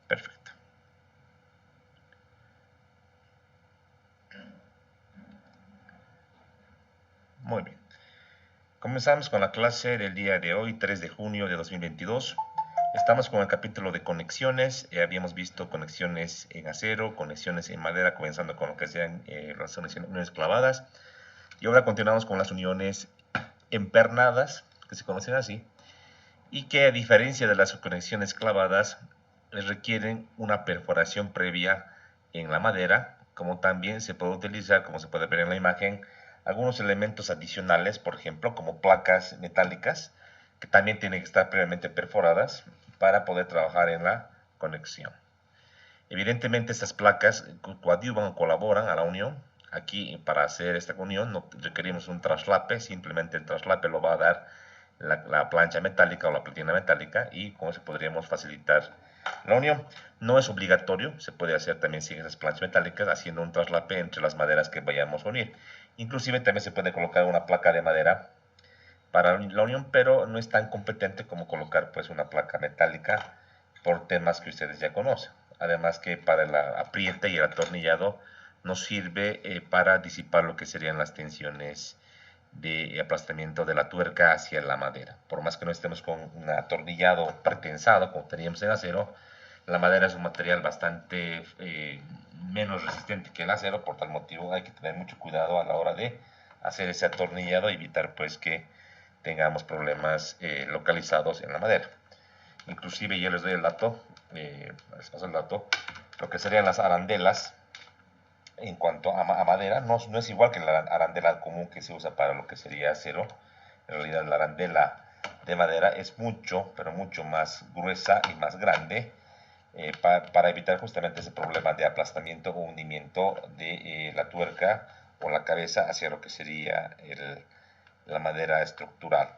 Perfecto. Muy bien. Comenzamos con la clase del día de hoy, 3 de junio de 2022. Estamos con el capítulo de conexiones. Habíamos visto conexiones en acero, conexiones en madera, comenzando con lo que sean las uniones clavadas. Y ahora continuamos con las uniones empernadas, que se conocen así, y que a diferencia de las conexiones clavadas, requieren una perforación previa en la madera, como también se puede utilizar, como se puede ver en la imagen, algunos elementos adicionales, por ejemplo, como placas metálicas, que también tienen que estar previamente perforadas para poder trabajar en la conexión. Evidentemente estas placas coadyuvan o colaboran a la unión. Aquí para hacer esta unión no requerimos un traslape, simplemente el traslape lo va a dar la plancha metálica o la platina metálica y con eso podríamos facilitar la unión. No es obligatorio, se puede hacer también sin esas planchas metálicas haciendo un traslape entre las maderas que vayamos a unir. Inclusive también se puede colocar una placa de madera para la unión, pero no es tan competente como colocar pues una placa metálica por temas que ustedes ya conocen. Además que para el apriete y el atornillado nos sirve para disipar lo que serían las tensiones de aplastamiento de la tuerca hacia la madera. Por más que no estemos con un atornillado pretensado como teníamos en acero, la madera es un material bastante menos resistente que el acero, por tal motivo hay que tener mucho cuidado a la hora de hacer ese atornillado y evitar pues que tengamos problemas localizados en la madera. Inclusive ya les doy el dato, les paso el dato, lo que serían las arandelas en cuanto a madera, no es igual que la arandela común que se usa para lo que sería acero. En realidad la arandela de madera es mucho, pero mucho más gruesa y más grande para evitar justamente ese problema de aplastamiento o hundimiento de la tuerca o la cabeza hacia lo que sería la madera estructural,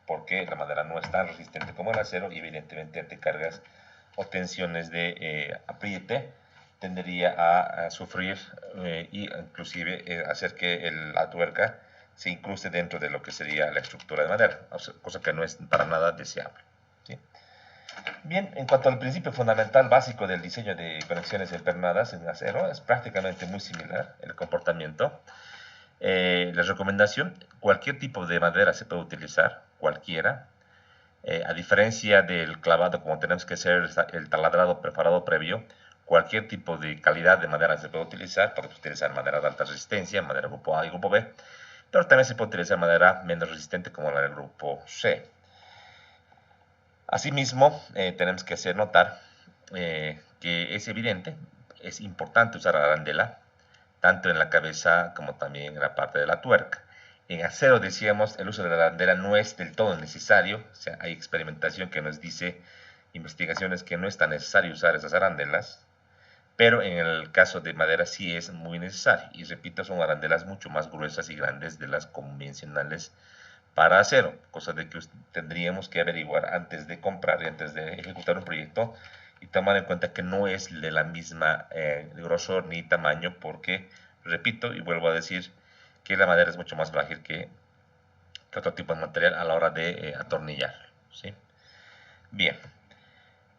porque la madera no es tan resistente como el acero y evidentemente ante cargas o tensiones de apriete tendería a sufrir y inclusive hacer que la tuerca se incruste dentro de lo que sería la estructura de madera, cosa que no es para nada deseable. ¿Sí? Bien, en cuanto al principio fundamental básico del diseño de conexiones empernadas en acero, es prácticamente muy similar el comportamiento. La recomendación, cualquier tipo de madera se puede utilizar, cualquiera. A diferencia del clavado, como tenemos que hacer el taladrado preparado previo, cualquier tipo de calidad de madera se puede utilizar. Podemos utilizar madera de alta resistencia, madera grupo A y grupo B, pero también se puede utilizar madera menos resistente como la del grupo C. Asimismo, tenemos que hacer notar que es evidente, es importante usar arandela, tanto en la cabeza como también en la parte de la tuerca. En acero, decíamos, el uso de la arandela no es del todo necesario, o sea, hay experimentación que nos dice, investigaciones que no es tan necesario usar esas arandelas, pero en el caso de madera sí es muy necesario, y repito, son arandelas mucho más gruesas y grandes de las convencionales para acero, cosa de que tendríamos que averiguar antes de comprar y antes de ejecutar un proyecto y tomar en cuenta que no es de la misma grosor ni tamaño porque, repito y vuelvo a decir, que la madera es mucho más frágil que otro tipo de material a la hora de atornillar. ¿Sí? Bien,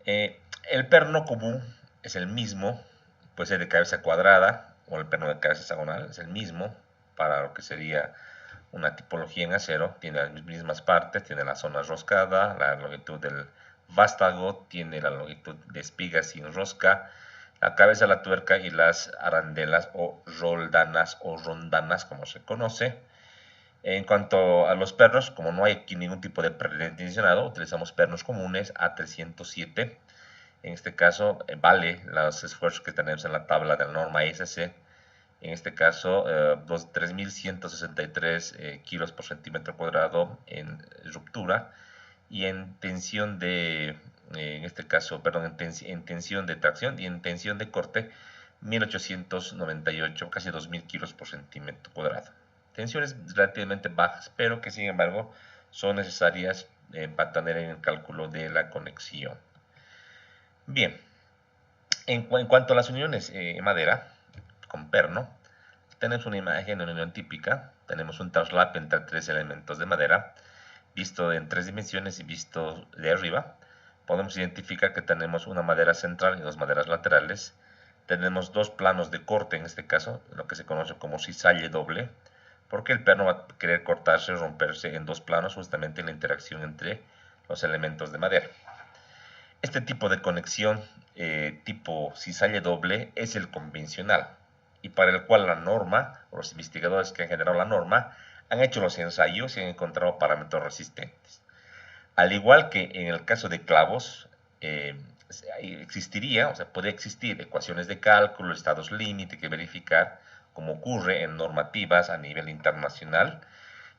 el perno común es el mismo, puede ser de cabeza cuadrada o el perno de cabeza hexagonal, es el mismo para lo que sería una tipología en acero, tiene las mismas partes, tiene la zona roscada, la longitud del vástago, tiene la longitud de espiga sin rosca, la cabeza, la tuerca y las arandelas o roldanas o rondanas, como se conoce. En cuanto a los pernos, como no hay aquí ningún tipo de predimensionado, utilizamos pernos comunes A307. En este caso, vale los esfuerzos que tenemos en la tabla de la norma SC. En este caso, 3.163 kilos por centímetro cuadrado en ruptura y en tensión de, en este caso, perdón, en tensión de tracción y en tensión de corte, 1.898, casi 2.000 kilos por centímetro cuadrado. Tensiones relativamente bajas, pero que sin embargo son necesarias para tener en el cálculo de la conexión. Bien, en cuanto a las uniones en madera con perno, tenemos una imagen de una unión típica. Tenemos un traslape entre tres elementos de madera, visto en tres dimensiones y visto de arriba. podemos identificar que tenemos una madera central y dos maderas laterales. Tenemos dos planos de corte, en este caso, lo que se conoce como cizalle doble, porque el perno va a querer cortarse o romperse en dos planos, justamente en la interacción entre los elementos de madera. Este tipo de conexión tipo cizalle doble es el convencional, y para el cual la norma, o los investigadores que han generado la norma, han hecho los ensayos y han encontrado parámetros resistentes. Al igual que en el caso de clavos, existiría, o sea, puede existir ecuaciones de cálculo, estados límite que verificar, como ocurre en normativas a nivel internacional.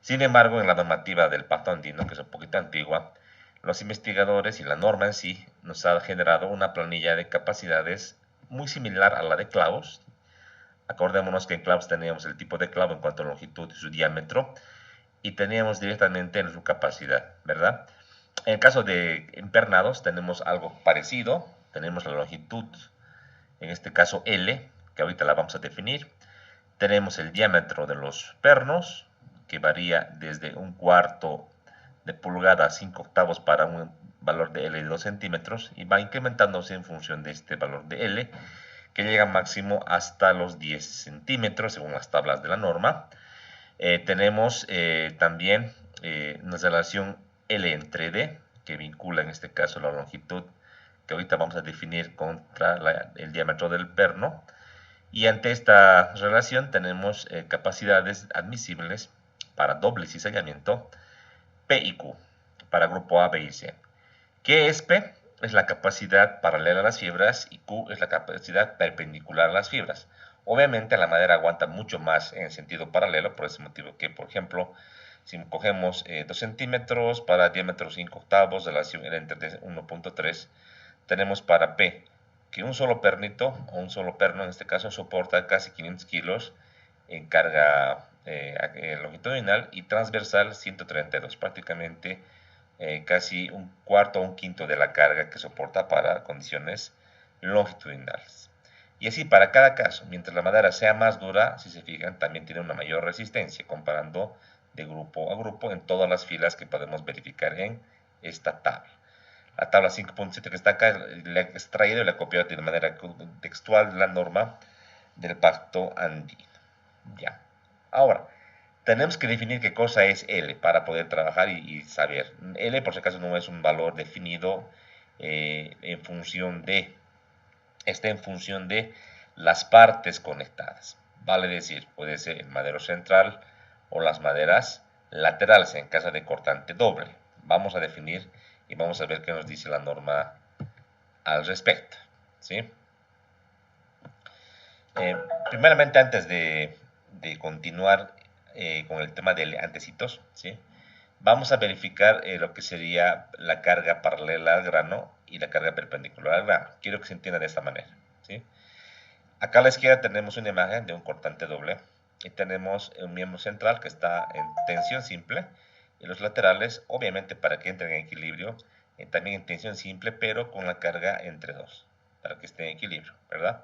Sin embargo, en la normativa del Pacto Andino, que es un poquito antigua, los investigadores y la norma en sí nos ha generado una planilla de capacidades muy similar a la de clavos. Acordémonos que en clavos teníamos el tipo de clavo en cuanto a longitud y su diámetro, y teníamos directamente en su capacidad, ¿verdad? En el caso de empernados tenemos algo parecido, tenemos la longitud, en este caso L, que ahorita la vamos a definir. Tenemos el diámetro de los pernos, que varía desde 1/4 de pulgada a 5/8 para un valor de L de 2 centímetros, y va incrementándose en función de este valor de L, que llega máximo hasta los 10 centímetros según las tablas de la norma. Tenemos también una relación L entre D, que vincula en este caso la longitud que ahorita vamos a definir contra el diámetro del perno. Y ante esta relación tenemos capacidades admisibles para doble cizallamiento, P y Q, para grupo A, B y C. ¿Qué es P? Es la capacidad paralela a las fibras, y Q es la capacidad perpendicular a las fibras. Obviamente la madera aguanta mucho más en sentido paralelo, por ese motivo que, por ejemplo, si cogemos 2 centímetros para diámetro 5/8, relación entre 1.3, tenemos para P que un solo pernito, o un solo perno en este caso, soporta casi 500 kilos en carga longitudinal, y transversal 132, prácticamente casi 1/4 o 1/5 de la carga que soporta para condiciones longitudinales. Y así para cada caso, mientras la madera sea más dura, si se fijan, también tiene una mayor resistencia, comparando de grupo a grupo en todas las filas que podemos verificar en esta tabla. La tabla 5.7 que está acá, le he extraído y le he copiado de manera textual de la norma del Pacto Andino. Ya. Ahora, tenemos que definir qué cosa es L para poder trabajar y saber. L, por si acaso, no es un valor definido en función de, está en función de las partes conectadas. Vale decir, puede ser el madero central o las maderas laterales en caso de cortante doble. Vamos a definir y vamos a ver qué nos dice la norma al respecto, ¿sí? Primeramente, antes de continuar con el tema de antecitos, ¿sí? Vamos a verificar lo que sería la carga paralela al grano y la carga perpendicular al grano. Quiero que se entienda de esta manera, ¿sí? Acá a la izquierda tenemos una imagen de un cortante doble, y tenemos un miembro central que está en tensión simple, y los laterales, obviamente para que entren en equilibrio, también en tensión simple, pero con la carga entre dos, para que esté en equilibrio, ¿verdad?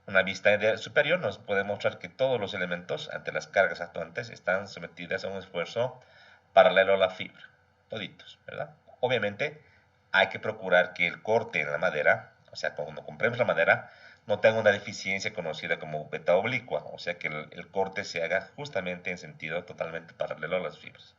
Una vista superior nos puede mostrar que todos los elementos ante las cargas actuantes están sometidas a un esfuerzo paralelo a la fibra, toditos, ¿verdad? Obviamente hay que procurar que el corte en la madera, o sea, cuando compremos la madera, no tenga una deficiencia conocida como beta oblicua, o sea, que el corte se haga justamente en sentido totalmente paralelo a las fibras.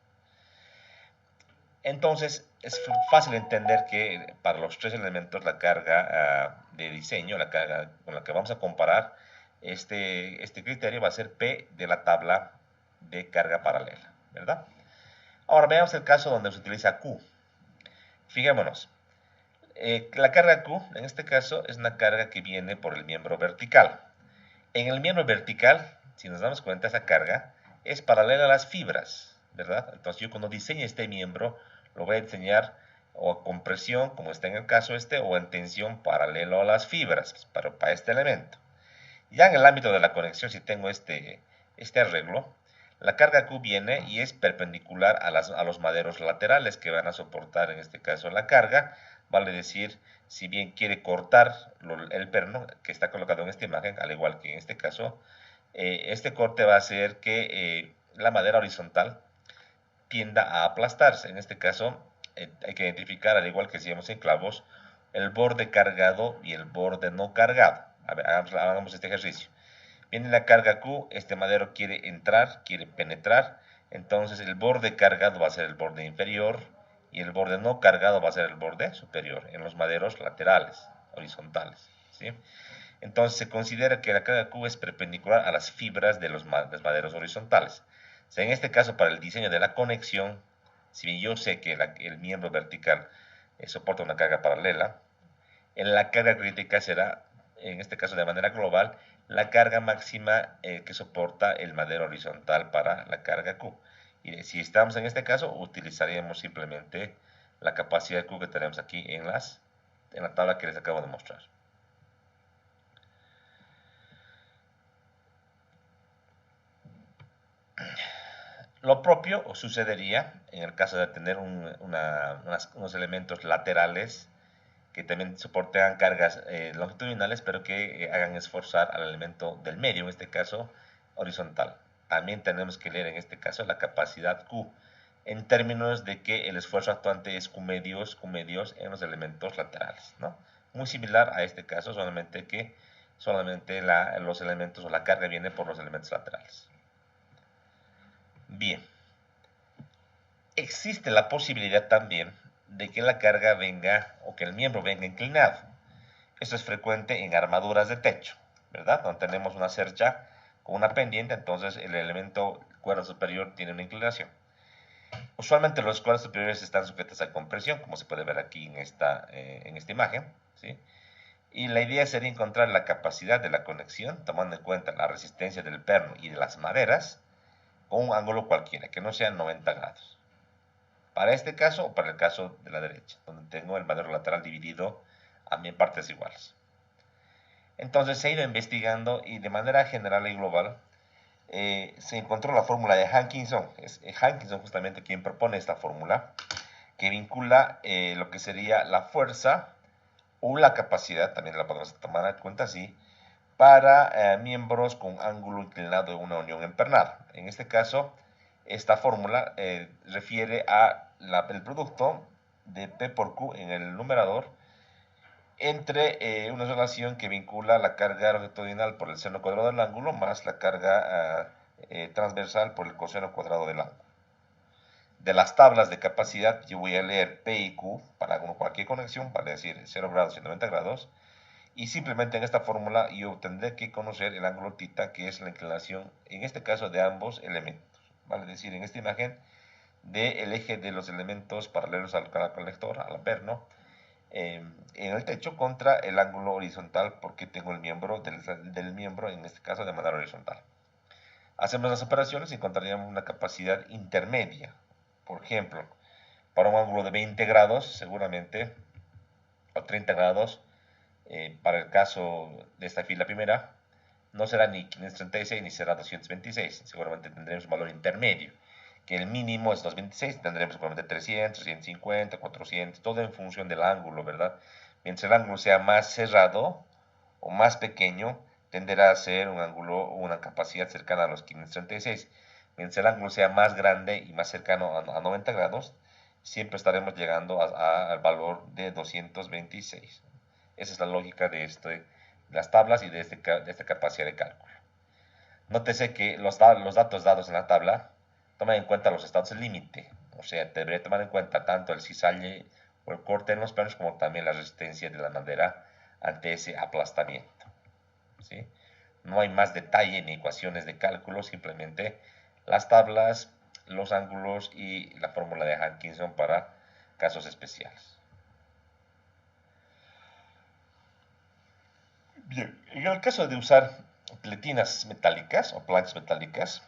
Entonces, es fácil entender que para los tres elementos la carga de diseño, la carga con la que vamos a comparar este criterio, va a ser P de la tabla de carga paralela, ¿verdad? Ahora veamos el caso donde se utiliza Q. Fijémonos, la carga Q, en este caso, es una carga que viene por el miembro vertical. En el miembro vertical, si nos damos cuenta, esa carga es paralela a las fibras, ¿verdad? Entonces yo cuando diseñe este miembro, lo voy a diseñar o con presión, como está en el caso o en tensión paralelo a las fibras, para este elemento. Ya en el ámbito de la conexión, si tengo este arreglo, la carga Q viene y es perpendicular a los maderos laterales que van a soportar, en este caso, la carga. Vale decir, si bien quiere cortar el perno que está colocado en esta imagen, al igual que en este caso, este corte va a hacer que la madera horizontal tienda a aplastarse. En este caso, hay que identificar, al igual que hacíamos en clavos, el borde cargado y el borde no cargado. A ver, hagamos este ejercicio. Viene la carga Q, este madero quiere entrar, quiere penetrar, entonces el borde cargado va a ser el borde inferior y el borde no cargado va a ser el borde superior en los maderos laterales, horizontales, ¿sí? Entonces se considera que la carga Q es perpendicular a las fibras de los maderos horizontales. O sea, en este caso, para el diseño de la conexión, si bien yo sé que el miembro vertical soporta una carga paralela, en la carga crítica será, en este caso de manera global, la carga máxima que soporta el madero horizontal para la carga Q. Y si estamos en este caso, utilizaríamos simplemente la capacidad Q que tenemos aquí en la tabla que les acabo de mostrar. Lo propio sucedería en el caso de tener unos elementos laterales que también soporten cargas longitudinales, pero que hagan esforzar al elemento del medio, en este caso horizontal. También tenemos que leer en este caso la capacidad Q, en términos de que el esfuerzo actuante es Q medios en los elementos laterales, ¿no? Muy similar a este caso, solamente que los elementos o la carga viene por los elementos laterales. Bien, existe la posibilidad también de que la carga venga o que el miembro venga inclinado. Esto es frecuente en armaduras de techo, ¿verdad? Donde tenemos una cercha con una pendiente, entonces el elemento cuerda superior tiene una inclinación. Usualmente los cuerdas superiores están sujetas a compresión, como se puede ver aquí en esta imagen, ¿sí? Y la idea sería encontrar la capacidad de la conexión, tomando en cuenta la resistencia del perno y de las maderas, con un ángulo cualquiera, que no sea 90 grados. Para este caso o para el caso de la derecha, donde tengo el madero lateral dividido a mil partes iguales. Entonces se ha ido investigando y de manera general y global se encontró la fórmula de Hankinson. Es Hankinson justamente quien propone esta fórmula que vincula lo que sería la fuerza o la capacidad, también la podemos tomar en cuenta así, para miembros con ángulo inclinado de una unión empernada. En este caso, esta fórmula refiere al producto de P por Q en el numerador entre una relación que vincula la carga longitudinal por el seno cuadrado del ángulo más la carga transversal por el coseno cuadrado del ángulo. De las tablas de capacidad yo voy a leer P y Q para cualquier conexión, vale decir 0 grados y 90 grados, y simplemente en esta fórmula yo tendré que conocer el ángulo θ, que es la inclinación, en este caso de ambos elementos, vale decir en esta imagen del eje de los elementos paralelos al colector, al perno, en el techo contra el ángulo horizontal porque tengo el miembro del miembro, en este caso de manera horizontal. Hacemos las operaciones y encontraríamos una capacidad intermedia. Por ejemplo, para un ángulo de 20 grados, seguramente, o 30 grados, para el caso de esta fila primera, no será ni 536 ni será 226. Seguramente tendremos un valor intermedio, que el mínimo es 226, tendremos seguramente 300, 350, 400, todo en función del ángulo, ¿verdad? Mientras el ángulo sea más cerrado o más pequeño, tenderá a ser un ángulo o una capacidad cercana a los 536. Mientras el ángulo sea más grande y más cercano a 90 grados, siempre estaremos llegando al valor de 226. Esa es la lógica de las tablas y de esta capacidad de cálculo. Nótese que los datos dados en la tabla toman en cuenta los estados de límite, o sea, debería tomar en cuenta tanto el cizalle o el corte en los planos como también la resistencia de la madera ante ese aplastamiento, ¿sí? No hay más detalle ni ecuaciones de cálculo, simplemente las tablas, los ángulos y la fórmula de Hankinson para casos especiales. Bien, en el caso de usar pletinas metálicas o planchas metálicas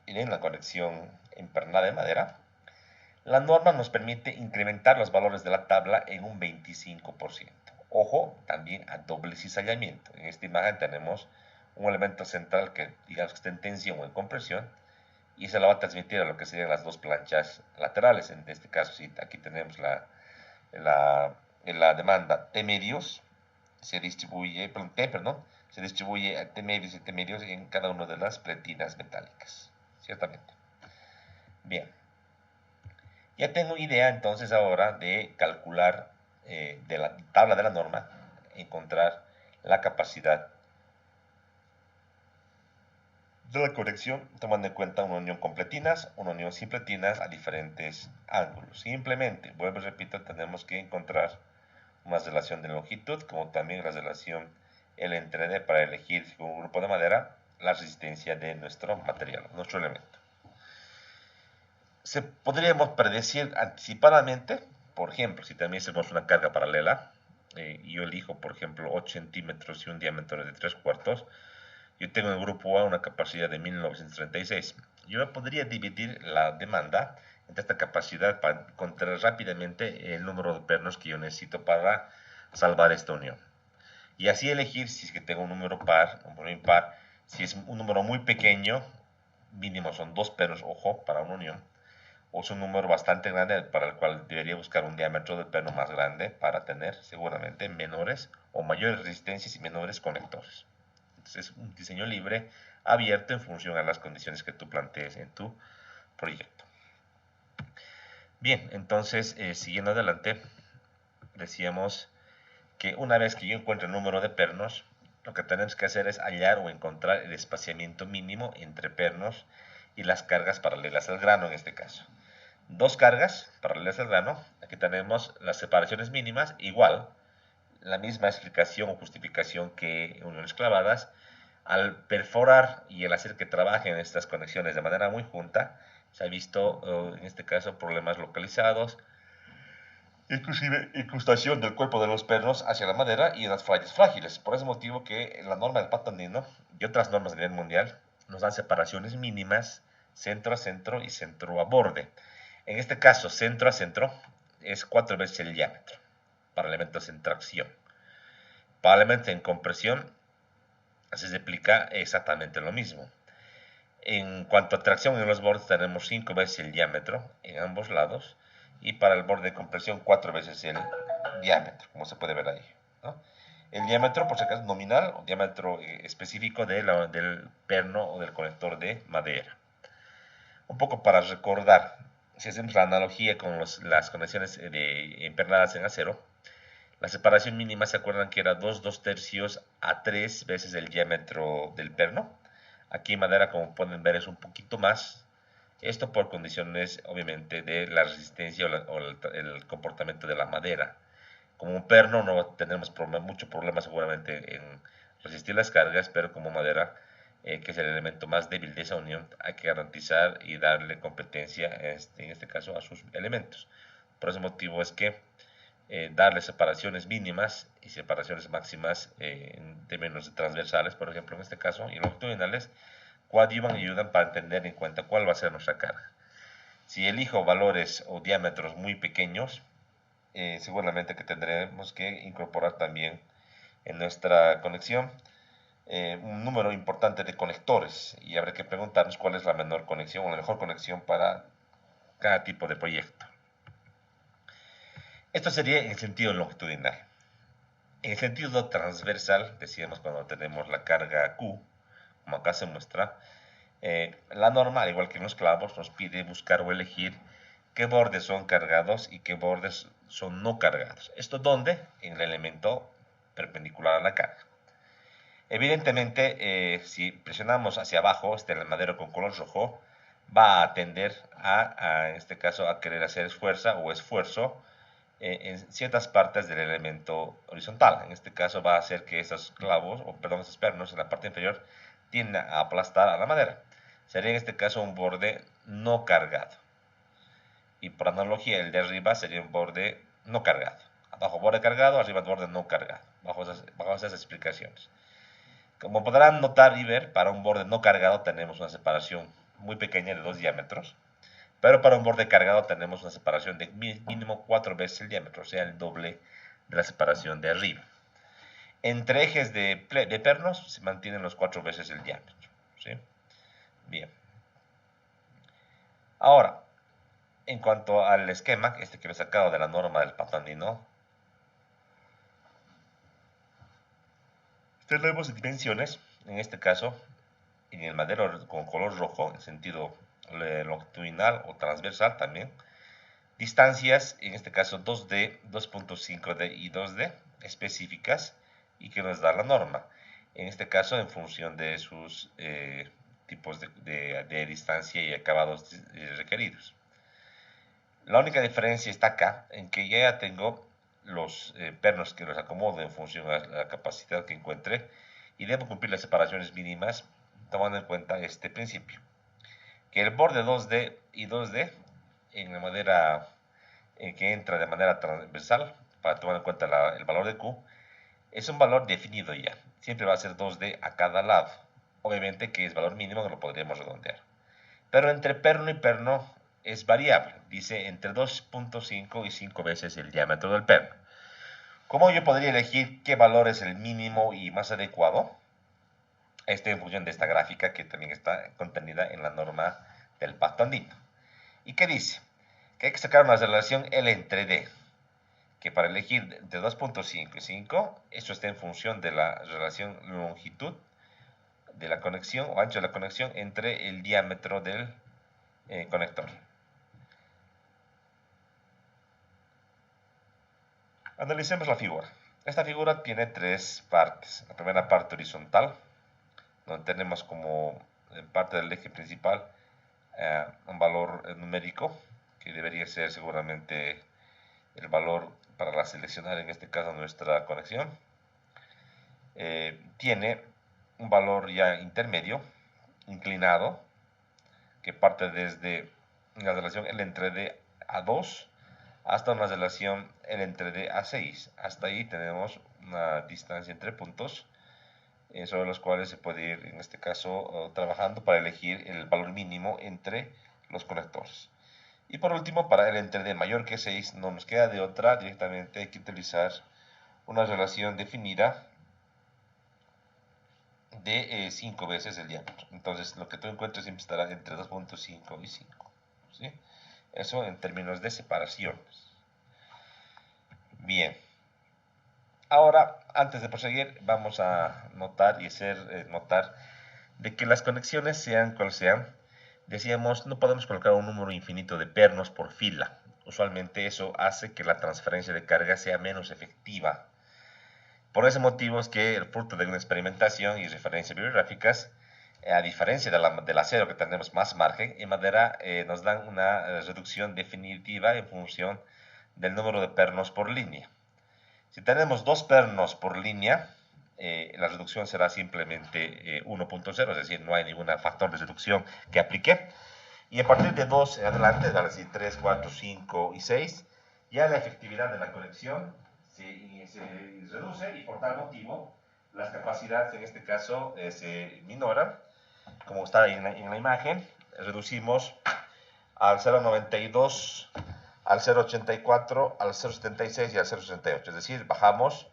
y en la conexión empernada de madera, la norma nos permite incrementar los valores de la tabla en un 25%. Ojo, también a doble cizallamiento. En esta imagen tenemos un elemento central que digamos que está en tensión o en compresión y se la va a transmitir a lo que serían las dos planchas laterales. En este caso, sí, aquí tenemos la demanda T medios, se distribuye, se distribuye a T medios y T medios en cada una de las pletinas metálicas, ciertamente. Bien. Ya tengo idea entonces ahora de calcular de la tabla de la norma, encontrar la capacidad de la conexión tomando en cuenta una unión con pletinas, una unión sin pletinas a diferentes ángulos. Simplemente, vuelvo y repito, tenemos que encontrar una relación de longitud, como también la relación L entre D para elegir con un grupo de madera la resistencia de nuestro material, nuestro elemento. Podríamos predecir anticipadamente, por ejemplo, si también hacemos una carga paralela, yo elijo, por ejemplo, 8 centímetros y un diámetro de 3 cuartos, yo tengo en el grupo A una capacidad de 1936. Yo podría dividir la demanda entre esta capacidad para encontrar rápidamente el número de pernos que yo necesito para salvar esta unión. Y así elegir si es que tengo un número par, un número impar. Si es un número muy pequeño, mínimo son 2 pernos, ojo, para una unión. O es un número bastante grande para el cual debería buscar un diámetro de perno más grande para tener seguramente menores o mayores resistencias y menores conectores. Entonces es un diseño libre, abierto en función a las condiciones que tú plantees en tu proyecto. Bien, entonces siguiendo adelante, decíamos que una vez que yo encuentre el número de pernos, lo que tenemos que hacer es hallar o encontrar el espaciamiento mínimo entre pernos y las cargas paralelas al grano en este caso. Dos cargas paralelas al grano, aquí tenemos las separaciones mínimas, igual, la misma explicación o justificación que uniones clavadas. Al perforar y el hacer que trabajen estas conexiones de manera muy junta, se ha visto en este caso problemas localizados, inclusive incrustación del cuerpo de los pernos hacia la madera y en las fallas frágiles. Por ese motivo que la norma del pato andino y otras normas a nivel mundial nos dan separaciones mínimas centro a centro y centro a borde. En este caso, centro a centro es 4 veces el diámetro para elementos en tracción. Para elementos en compresión se aplica exactamente lo mismo. En cuanto a tracción en los bordes tenemos 5 veces el diámetro en ambos lados y para el borde de compresión 4 veces el diámetro, como se puede ver ahí, ¿no? El diámetro, por si acaso, nominal o diámetro específico del perno o del conector de madera. Un poco para recordar, si hacemos la analogía con las conexiones empernadas en acero, la separación mínima, ¿se acuerdan que era 2/2 a 3 veces el diámetro del perno? Aquí en madera, como pueden ver, es un poquito más. Esto por condiciones, obviamente, de la resistencia o el comportamiento de la madera. Como un perno no tendremos mucho problema seguramente en resistir las cargas, pero como madera, que es el elemento más débil de esa unión, hay que garantizar y darle competencia, en este caso, a sus elementos. Por ese motivo es que darle separaciones mínimas y separaciones máximas en términos transversales, por ejemplo, en este caso, y longitudinales, coadyuvan y ayudan para tener en cuenta cuál va a ser nuestra carga. Si elijo valores o diámetros muy pequeños, seguramente que tendremos que incorporar también en nuestra conexión un número importante de conectores y habrá que preguntarnos cuál es la menor conexión o la mejor conexión para cada tipo de proyecto. Esto sería en el sentido longitudinal. En el sentido transversal, decíamos cuando tenemos la carga Q, como acá se muestra, la norma, al igual que en los clavos, nos pide buscar o elegir qué bordes son cargados y qué bordes son no cargados. ¿Esto dónde? En el elemento perpendicular a la carga. Evidentemente, si presionamos hacia abajo, el madero con color rojo, va a tender en este caso, a querer hacer fuerza o esfuerzo en ciertas partes del elemento horizontal. En este caso va a hacer que esos clavos, o perdón, esos pernos en la parte inferior tiendan a aplastar a la madera. Sería en este caso un borde no cargado. Y por analogía, el de arriba sería un borde no cargado. Abajo borde cargado, arriba borde no cargado. Bajo esas explicaciones. Como podrán notar y ver, para un borde no cargado tenemos una separación muy pequeña de 2 diámetros. Pero para un borde cargado tenemos una separación de mínimo 4 veces el diámetro, o sea, el doble de la separación de arriba. Entre ejes de pernos se mantienen los 4 veces el diámetro. ¿Sí? Bien. Ahora, en cuanto al esquema, que lo he sacado de la norma del pato andino, tenemos dimensiones, en este caso, en el madero con color rojo, en sentido longitudinal o transversal también, Distancias, en este caso 2D, 2.5D y 2D específicas y que nos da la norma. En este caso en función de sus tipos de distancia y acabados requeridos. La única diferencia está acá, en que ya tengo los pernos que los acomodo en función a la capacidad que encuentre y debo cumplir las separaciones mínimas tomando en cuenta este principio. Que el borde 2D y 2D en la madera que entra de manera transversal para tomar en cuenta el valor de Q es un valor definido ya. Siempre va a ser 2D a cada lado. Obviamente que es valor mínimo que lo podríamos redondear. Pero entre perno y perno es variable. Dice entre 2.5 y 5 veces el diámetro del perno. ¿Cómo yo podría elegir qué valor es el mínimo y más adecuado? En función de esta gráfica que también está contenida en la norma del pacto andino. ¿Y qué dice? Que hay que sacar una relación L entre D, que para elegir de 2.5 y 5, esto está en función de la relación longitud de la conexión o ancho de la conexión entre el diámetro del conector. Analicemos la figura. Esta figura tiene tres partes. La primera parte horizontal, donde tenemos como parte del eje principal un valor numérico, que debería ser seguramente el valor para seleccionar en este caso nuestra conexión. Tiene un valor ya intermedio, inclinado, que parte desde la relación L entre D a 2 hasta una relación L entre D a 6. Hasta ahí tenemos una distancia entre puntos sobre los cuales se puede ir, en este caso, trabajando para elegir el valor mínimo entre los conectores. Y por último, para el entre D mayor que 6, no nos queda de otra, directamente hay que utilizar una relación definida de 5 veces el diámetro. Entonces, lo que tú encuentres siempre estará entre 2.5 y 5. ¿Sí? Eso en términos de separaciones. Bien. Ahora, antes de proseguir, vamos a notar y hacer notar de que las conexiones, sean cuales sean, decíamos, no podemos colocar un número infinito de pernos por fila. Usualmente eso hace que la transferencia de carga sea menos efectiva. Por ese motivo es que el fruto de una experimentación y referencias bibliográficas, a diferencia del acero que tenemos más margen, en madera nos dan una reducción definitiva en función del número de pernos por línea. Si tenemos 2 pernos por línea, la reducción será simplemente 1.0, es decir, no hay ningún factor de reducción que aplique. Y a partir de 2 en adelante, es decir, 3, 4, 5 y 6, ya la efectividad de la conexión se reduce y por tal motivo las capacidades en este caso se minoran, como está en la imagen. Reducimos al 0.92, al 0.84, al 0.76 y al 0.68, es decir, bajamos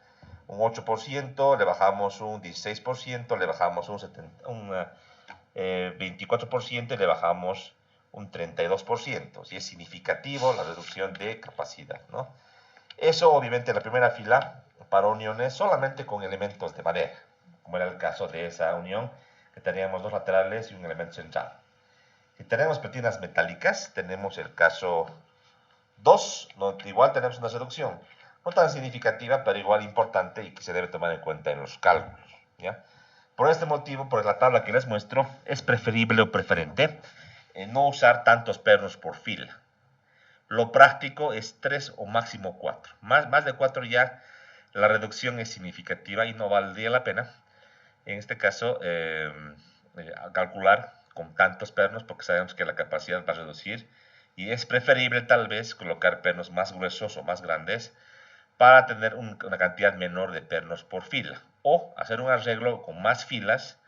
un 8%, le bajamos un 16%, le bajamos un 24% y le bajamos un 32%. Si es significativo la reducción de capacidad, ¿no? Eso obviamente en la primera fila para uniones solamente con elementos de madera, como era el caso de esa unión, que teníamos 2 laterales y un elemento central. Si tenemos platinas metálicas, tenemos el caso 2, donde igual tenemos una reducción, no tan significativa, pero igual importante y que se debe tomar en cuenta en los cálculos, ¿ya? Por este motivo, por la tabla que les muestro, es preferible o preferente no usar tantos pernos por fila. Lo práctico es 3 o máximo 4. Más de 4 ya la reducción es significativa y no valdría la pena, en este caso, calcular con tantos pernos porque sabemos que la capacidad va a reducir y es preferible tal vez colocar pernos más gruesos o más grandes para tener una cantidad menor de pernos por fila o hacer un arreglo con más filas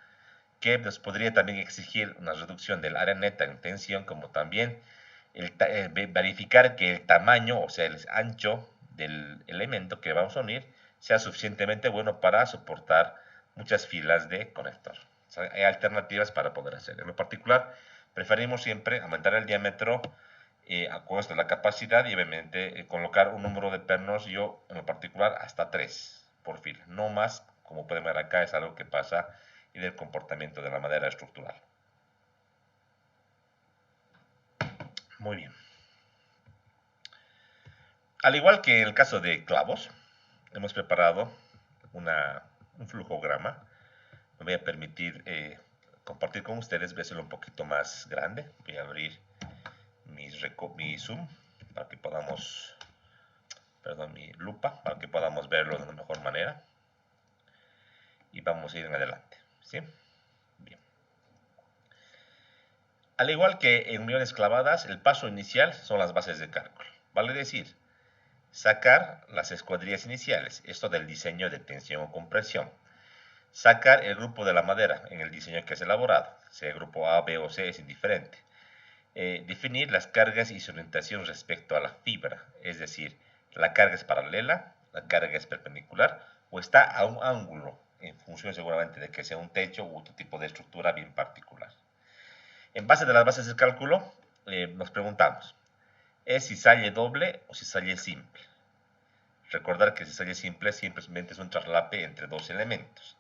que nos podría también exigir una reducción del área neta en tensión, como también verificar que el tamaño, o sea, el ancho del elemento que vamos a unir sea suficientemente bueno para soportar muchas filas de conector. O sea, hay alternativas para poder hacer. En lo particular, preferimos siempre aumentar el diámetro a costo de la capacidad y obviamente colocar un número de pernos, yo en lo particular hasta 3 por fila, no más. Como pueden ver acá, es algo que pasa y del comportamiento de la madera estructural. Muy bien. Al igual que en el caso de clavos, hemos preparado un flujograma. Me voy a permitir compartir con ustedes, voy a hacerlo un poquito más grande. Voy a abrir mi zoom para que podamos, perdón, mi lupa, para que podamos verlo de una mejor manera. Y vamos a ir en adelante, ¿sí? Bien. Al igual que en uniones clavadas, el paso inicial son las bases de cálculo. Vale decir, sacar las escuadrillas iniciales, esto del diseño de tensión o compresión. Sacar el grupo de la madera en el diseño que es elaborado, sea el grupo A, B o C, es indiferente. Definir las cargas y su orientación respecto a la fibra, es decir, la carga es paralela, la carga es perpendicular o está a un ángulo, en función seguramente de que sea un techo u otro tipo de estructura bien particular. En base de las bases del cálculo, nos preguntamos, ¿es si sale doble o si sale simple? Recordar que si sale simple simplemente es un traslape entre dos elementos.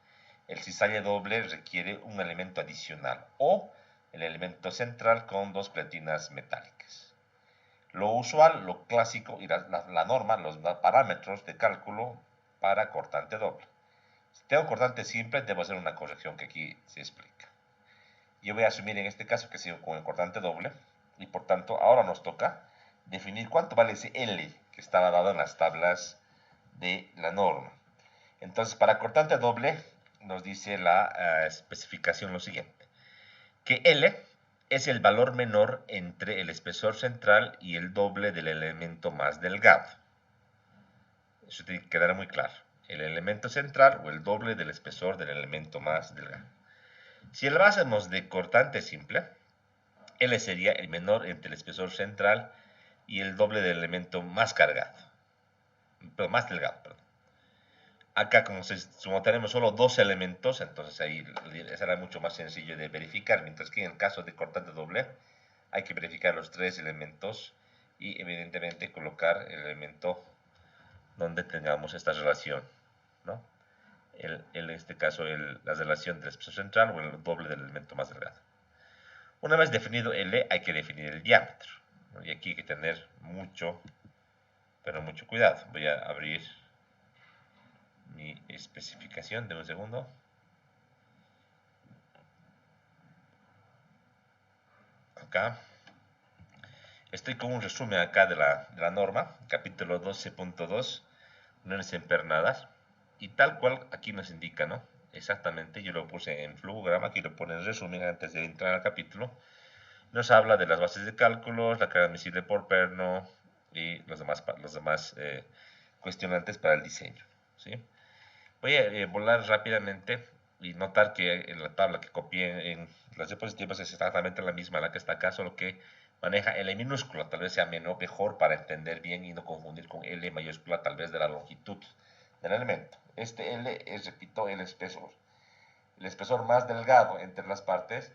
El si sale doble requiere un elemento adicional o el elemento central con dos platinas metálicas. Lo usual, lo clásico y la norma, los parámetros de cálculo para cortante doble. Si tengo cortante simple, debo hacer una corrección que aquí se explica. Yo voy a asumir en este caso que sigo con el cortante doble y por tanto ahora nos toca definir cuánto vale ese L que estaba dado en las tablas de la norma. Entonces, para cortante doble nos dice la especificación lo siguiente, que L es el valor menor entre el espesor central y el doble del elemento más delgado. Eso tiene que quedar muy claro. El elemento central o el doble del espesor del elemento más delgado. Si lo hacemos de cortante simple, L sería el menor entre el espesor central y el doble del elemento más cargado, pero más delgado, perdón. Acá, como tenemos solo dos elementos, entonces ahí será mucho más sencillo de verificar, mientras que en el caso de cortante doble, hay que verificar los tres elementos y evidentemente colocar el elemento donde tengamos esta relación, ¿no? En este caso, la relación del espesor central o el doble del elemento más delgado. Una vez definido L, hay que definir el diámetro, ¿no? Y aquí hay que tener mucho, pero mucho cuidado. Voy a abrir mi especificación de un segundo. Acá estoy con un resumen acá de la norma, capítulo 12.2, uniones empernadas, y tal cual aquí nos indica, ¿no? Exactamente, yo lo puse en flujograma, aquí lo pone en resumen antes de entrar al capítulo. Nos habla de las bases de cálculos, la carga admisible por perno y los demás cuestionantes para el diseño, ¿sí? Voy a volar rápidamente y notar que en la tabla que copié en las diapositivas es exactamente la misma la que está acá, solo que maneja L minúscula, tal vez sea mejor para entender bien y no confundir con L mayúscula, tal vez de la longitud del elemento. Este L es, repito, el espesor más delgado entre las partes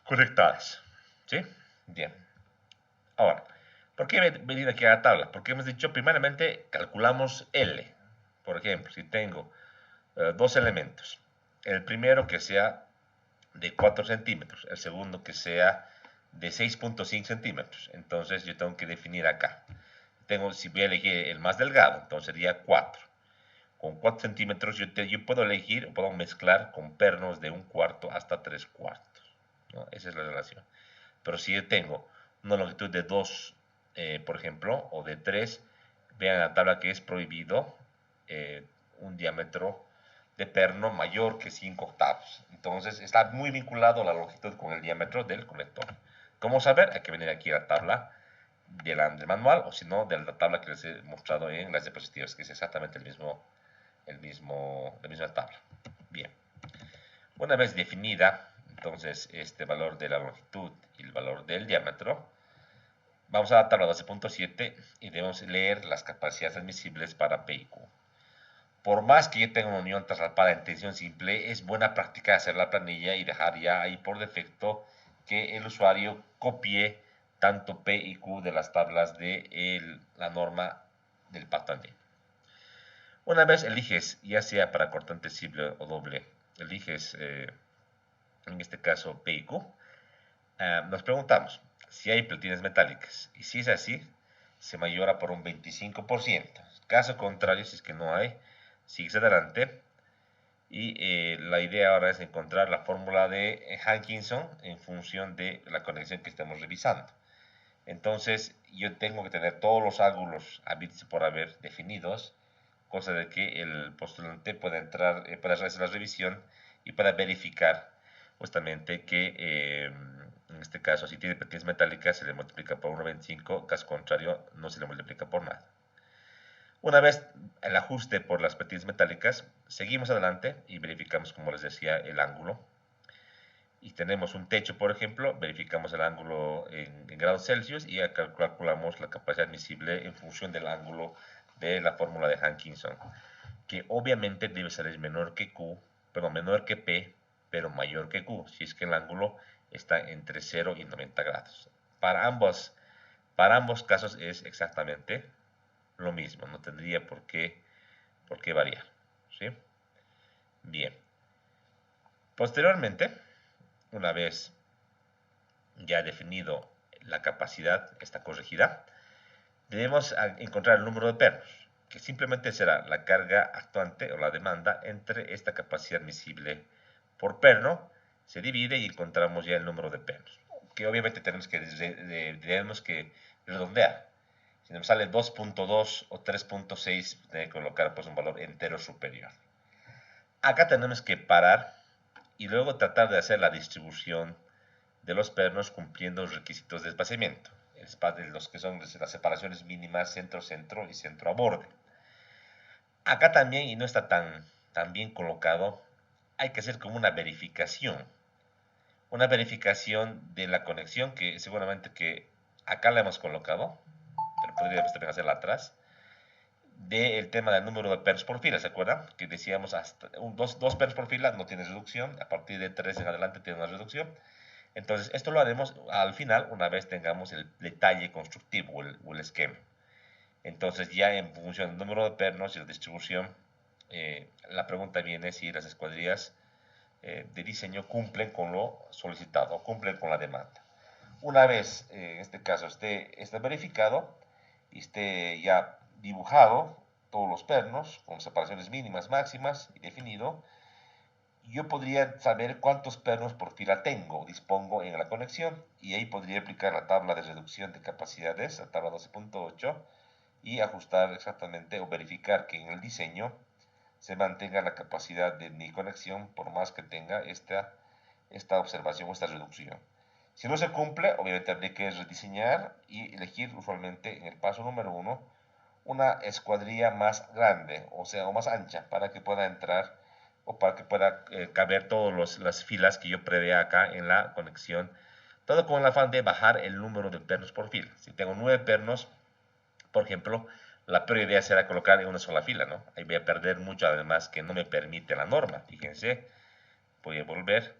conectadas, ¿sí? Bien. Ahora, ¿por qué venir aquí a la tabla? Porque hemos dicho, primeramente, calculamos L. Por ejemplo, si tengo dos elementos, el primero que sea de 4 centímetros, el segundo que sea de 6.5 centímetros, entonces yo tengo que definir acá. Si voy a elegir el más delgado, entonces sería 4. Con 4 centímetros yo puedo elegir o puedo mezclar con pernos de 1/4 hasta 3/4, ¿no? Esa es la relación. Pero si yo tengo una longitud de 2, por ejemplo, o de 3, vean la tabla que es prohibido un diámetro de perno mayor que 5/8. Entonces está muy vinculado la longitud con el diámetro del conector. ¿Cómo saber? Hay que venir aquí a la tabla del manual, o si no, de la tabla que les he mostrado en las diapositivas, que es exactamente la misma tabla. Bien. Una vez definida, entonces, este valor de la longitud y el valor del diámetro, vamos a la tabla 12.7 y debemos leer las capacidades admisibles para P y Q. Por más que yo tenga una unión traslapada en tensión simple, es buena práctica hacer la planilla y dejar ya ahí por defecto que el usuario copie tanto P y Q de las tablas de la norma del pacto andino. Una vez eliges, ya sea para cortante simple o doble, eliges en este caso P y Q, nos preguntamos si hay platinas metálicas. Y si es así, se mayora por un 25%. Caso contrario, si es que no hay, sigues adelante. Y la idea ahora es encontrar la fórmula de Hankinson en función de la conexión que estemos revisando. Entonces, yo tengo que tener todos los ángulos habidos por haber definidos, cosa de que el postulante pueda entrar, pueda hacer la revisión y pueda verificar justamente que en este caso, si tiene pequeñas metálicas, se le multiplica por 1,25, caso contrario, no se le multiplica por nada. Una vez el ajuste por las pequeñas metálicas, seguimos adelante y verificamos, como les decía, el ángulo. Y tenemos un techo, por ejemplo, verificamos el ángulo en grados Celsius y calculamos la capacidad admisible en función del ángulo de la fórmula de Hankinson, que obviamente debe ser menor que menor que P, pero mayor que Q, si es que el ángulo está entre 0 y 90 grados. Para ambos casos es exactamente lo mismo, no tendría por qué variar, ¿sí? Bien. Posteriormente, una vez ya definido la capacidad, está corregida, debemos encontrar el número de pernos, que simplemente será la carga actuante o la demanda entre esta capacidad admisible por perno, se divide y encontramos ya el número de pernos, que obviamente tenemos que redondear. Si nos sale 2.2 o 3.6, tenemos que colocar pues un valor entero superior. Acá tenemos que parar y luego tratar de hacer la distribución de los pernos cumpliendo los requisitos de espaciamiento, los que son las separaciones mínimas centro-centro y centro a borde. Acá también, y no está tan bien colocado, hay que hacer como una verificación de la conexión, que seguramente que acá la hemos colocado, pero podríamos también hacerla atrás, del tema del número de pernos por fila, ¿se acuerdan? Que decíamos hasta dos pernos por fila no tiene reducción, a partir de 3 en adelante tiene una reducción. Entonces, esto lo haremos al final, una vez tengamos el detalle constructivo o el esquema. Entonces, ya en función del número de pernos y la distribución, la pregunta viene si las escuadrillas de diseño cumplen con lo solicitado o cumplen con la demanda. Una vez, en este caso, esté verificado y esté ya dibujado todos los pernos con separaciones mínimas, máximas y definido, yo podría saber cuántos pernos por fila dispongo en la conexión, y ahí podría aplicar la tabla de reducción de capacidades, la tabla 12.8, y ajustar exactamente o verificar que en el diseño se mantenga la capacidad de mi conexión por más que tenga esta observación o esta reducción. Si no se cumple, obviamente habría que rediseñar y elegir usualmente en el paso número 1 una escuadrilla más grande, o sea, o más ancha, para que pueda entrar o para que pueda caber todas las filas que yo prevea acá en la conexión, todo con el afán de bajar el número de pernos por fila. Si tengo 9 pernos, por ejemplo, la peor idea será colocar en una sola fila, ¿no? Ahí voy a perder mucho, además que no me permite la norma. Fíjense, voy a volver.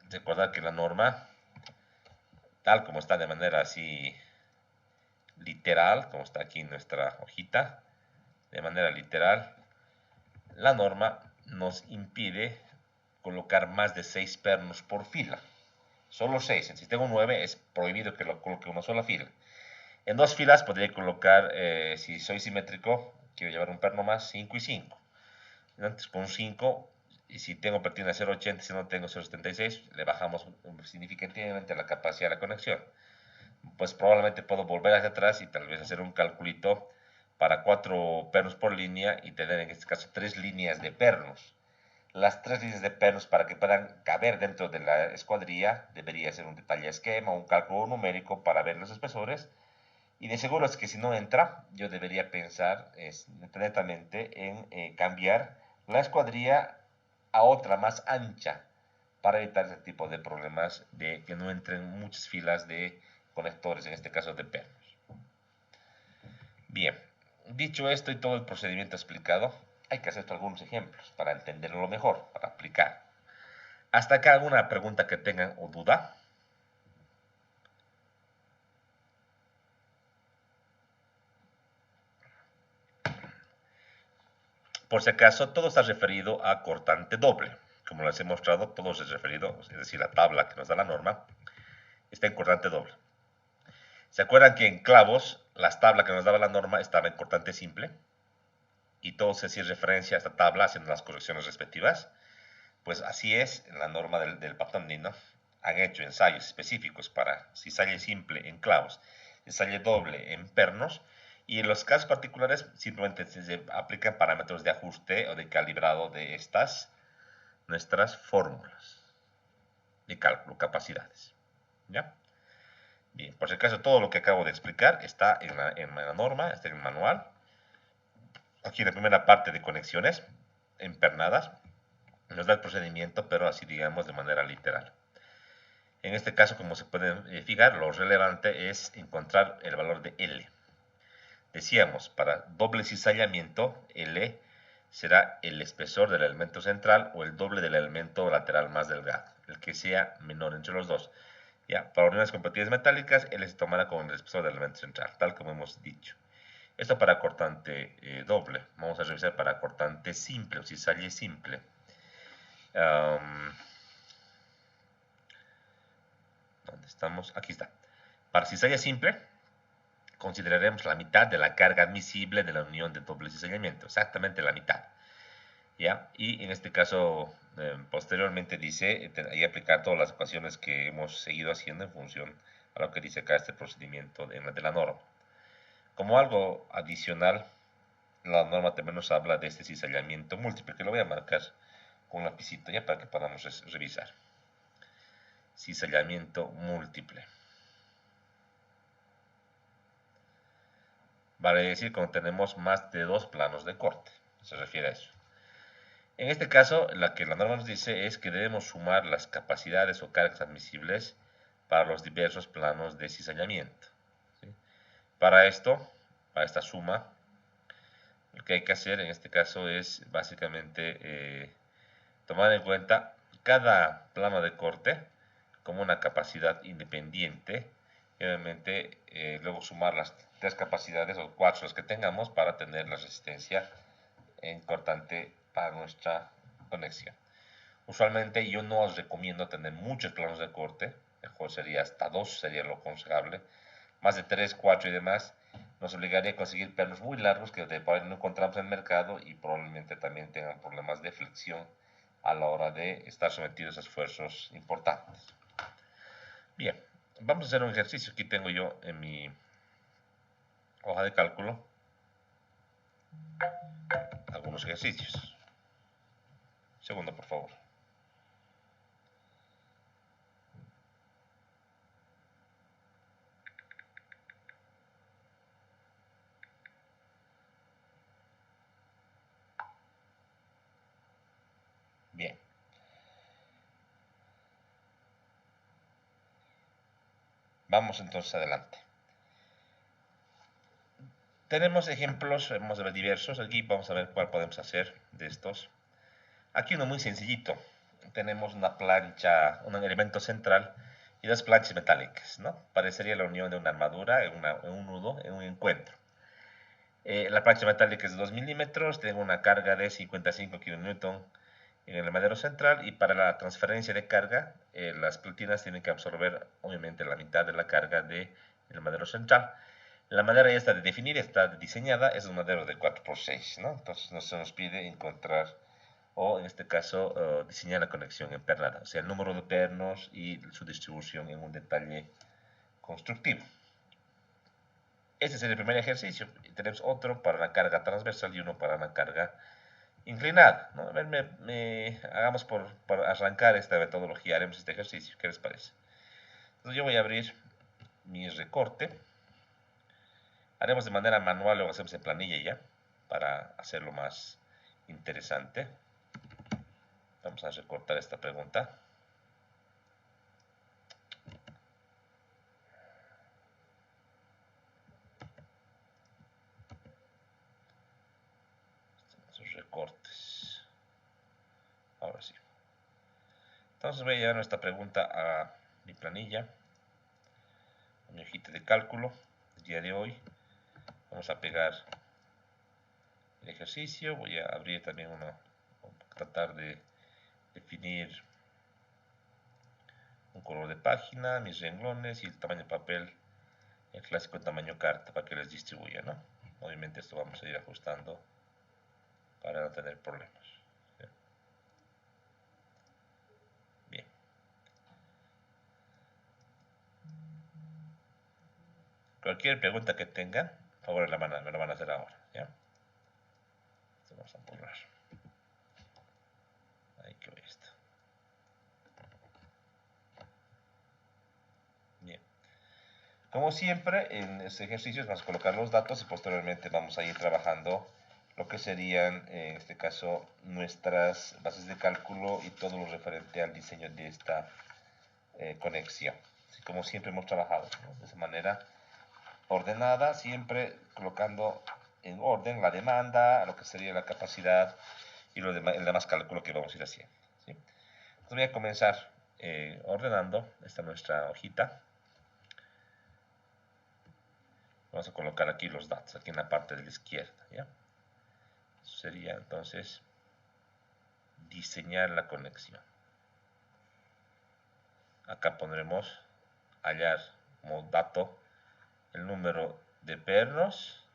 Recordar que la norma, tal como está de manera así literal, como está aquí en nuestra hojita, de manera literal, la norma nos impide colocar más de 6 pernos por fila. Solo 6. Si tengo 9 es prohibido que lo coloque una sola fila. En 2 filas podría colocar, si soy simétrico, quiero llevar un perno más, 5 y 5. Entonces con 5, y si tengo pertina 0.80, si no tengo 0.76, le bajamos significativamente la capacidad de la conexión. Pues probablemente puedo volver hacia atrás y tal vez hacer un calculito para 4 pernos por línea y tener en este caso 3 líneas de pernos. Las 3 líneas de pernos, para que puedan caber dentro de la escuadrilla, debería ser un detalle de esquema, un cálculo numérico para ver los espesores. Y de seguro es que si no entra, yo debería pensar netamente en cambiar la escuadrilla a otra más ancha para evitar ese tipo de problemas de que no entren muchas filas de conectores, en este caso de pernos. Bien, dicho esto y todo el procedimiento explicado, hay que hacer algunos ejemplos para entenderlo mejor, para aplicar. ¿Hasta acá alguna pregunta que tengan o duda? Por si acaso, todo está referido a cortante doble. Como les he mostrado, todo es referido, es decir, la tabla que nos da la norma, está en cortante doble. ¿Se acuerdan que en clavos, las tablas que nos daba la norma estaba en cortante simple? Y todo se hacía referencia a esta tabla haciendo las correcciones respectivas. Pues así es en la norma del Patonli, ¿no? Han hecho ensayos específicos para cizalla simple en clavos, cizalla doble en pernos, y en los casos particulares simplemente se aplican parámetros de ajuste o de calibrado de estas nuestras fórmulas de cálculo, capacidades. ¿Ya? Bien, por si acaso todo lo que acabo de explicar está en la norma, está en el manual. Aquí en la primera parte de conexiones empernadas nos da el procedimiento, pero así digamos de manera literal. En este caso, como se pueden fijar, lo relevante es encontrar el valor de L. Decíamos, para doble cizallamiento, L será el espesor del elemento central o el doble del elemento lateral más delgado, el que sea menor entre los dos. Ya, para uniones compatibles metálicas, L se tomará como el espesor del elemento central, tal como hemos dicho. Esto para cortante doble. Vamos a revisar para cortante simple o cizalla simple. ¿Dónde estamos? Aquí está. Para cizalla simple, consideraremos la mitad de la carga admisible de la unión de doble cizallamiento, exactamente la mitad. ¿Ya? Y en este caso, posteriormente dice, hay aplicar todas las ecuaciones que hemos seguido haciendo en función a lo que dice acá este procedimiento de la norma. Como algo adicional, la norma también nos habla de este cizallamiento múltiple, que lo voy a marcar con un lapicito ya para que podamos revisar. Cizallamiento múltiple. Vale decir cuando tenemos más de dos planos de corte, se refiere a eso. En este caso, lo que la norma nos dice es que debemos sumar las capacidades o cargas admisibles para los diversos planos de cizallamiento. ¿Sí? Para esto, para esta suma, lo que hay que hacer en este caso es básicamente tomar en cuenta cada plano de corte como una capacidad independiente y obviamente luego sumar las tres capacidades o cuatro que tengamos para tener la resistencia en cortante para nuestra conexión. Usualmente yo no os recomiendo tener muchos planos de corte, mejor sería hasta 2, sería lo aconsejable. Más de 3, 4 y demás nos obligaría a conseguir pernos muy largos que por ahí no encontramos en el mercado y probablemente también tengan problemas de flexión a la hora de estar sometidos a esfuerzos importantes. Bien, vamos a hacer un ejercicio. Aquí tengo yo en mi hoja de cálculo algunos ejercicios. Segundo, por favor. Bien. Vamos entonces adelante. Tenemos ejemplos, vamos a ver diversos. Aquí vamos a ver cuál podemos hacer de estos. Aquí uno muy sencillito. Tenemos una plancha, un elemento central y dos planchas metálicas, ¿no? Parecería la unión de una armadura en un nudo, en un encuentro. La plancha metálica es de 2 milímetros, tengo una carga de 55 kN en el madero central y para la transferencia de carga, las platinas tienen que absorber obviamente la mitad de la carga del madero central. La madera ya está definida, está diseñada, es un madero de 4x6, ¿no? Entonces no se nos pide encontrar, o en este caso, diseñar la conexión empernada, o sea, el número de pernos y su distribución en un detalle constructivo. Este es el primer ejercicio. Tenemos otro para la carga transversal y uno para la carga inclinada, ¿no? A ver, hagamos por arrancar esta metodología, haremos este ejercicio. ¿Qué les parece? Entonces yo voy a abrir mi recorte. Haremos de manera manual, lo hacemos en planilla ya, para hacerlo más interesante. Vamos a recortar esta pregunta. Sus recortes. Ahora sí. Entonces voy a llevar nuestra pregunta a mi planilla, a mi hojita de cálculo del día de hoy. Vamos a pegar el ejercicio. Voy a abrir también tratar de definir un color de página, mis renglones y el tamaño de papel el clásico tamaño carta para que les distribuya, ¿no? Obviamente esto vamos a ir ajustando para no tener problemas. Bien. Cualquier pregunta que tengan, por favor me la van a hacer ahora, ¿ya? Esto vamos a borrar. Ahí que ve esto. Bien. Como siempre, en este ejercicio vamos a colocar los datos y posteriormente vamos a ir trabajando lo que serían, en este caso, nuestras bases de cálculo y todo lo referente al diseño de esta conexión. Así como siempre hemos trabajado, ¿no? De esa manera ordenada, siempre colocando en orden la demanda, lo que sería la capacidad y el demás cálculo que vamos a ir haciendo, ¿sí? Entonces voy a comenzar ordenando. Esta es nuestra hojita. Vamos a colocar aquí los datos, aquí en la parte de la izquierda, ¿ya? Eso sería entonces diseñar la conexión. Acá pondremos hallar como dato el número de pernos,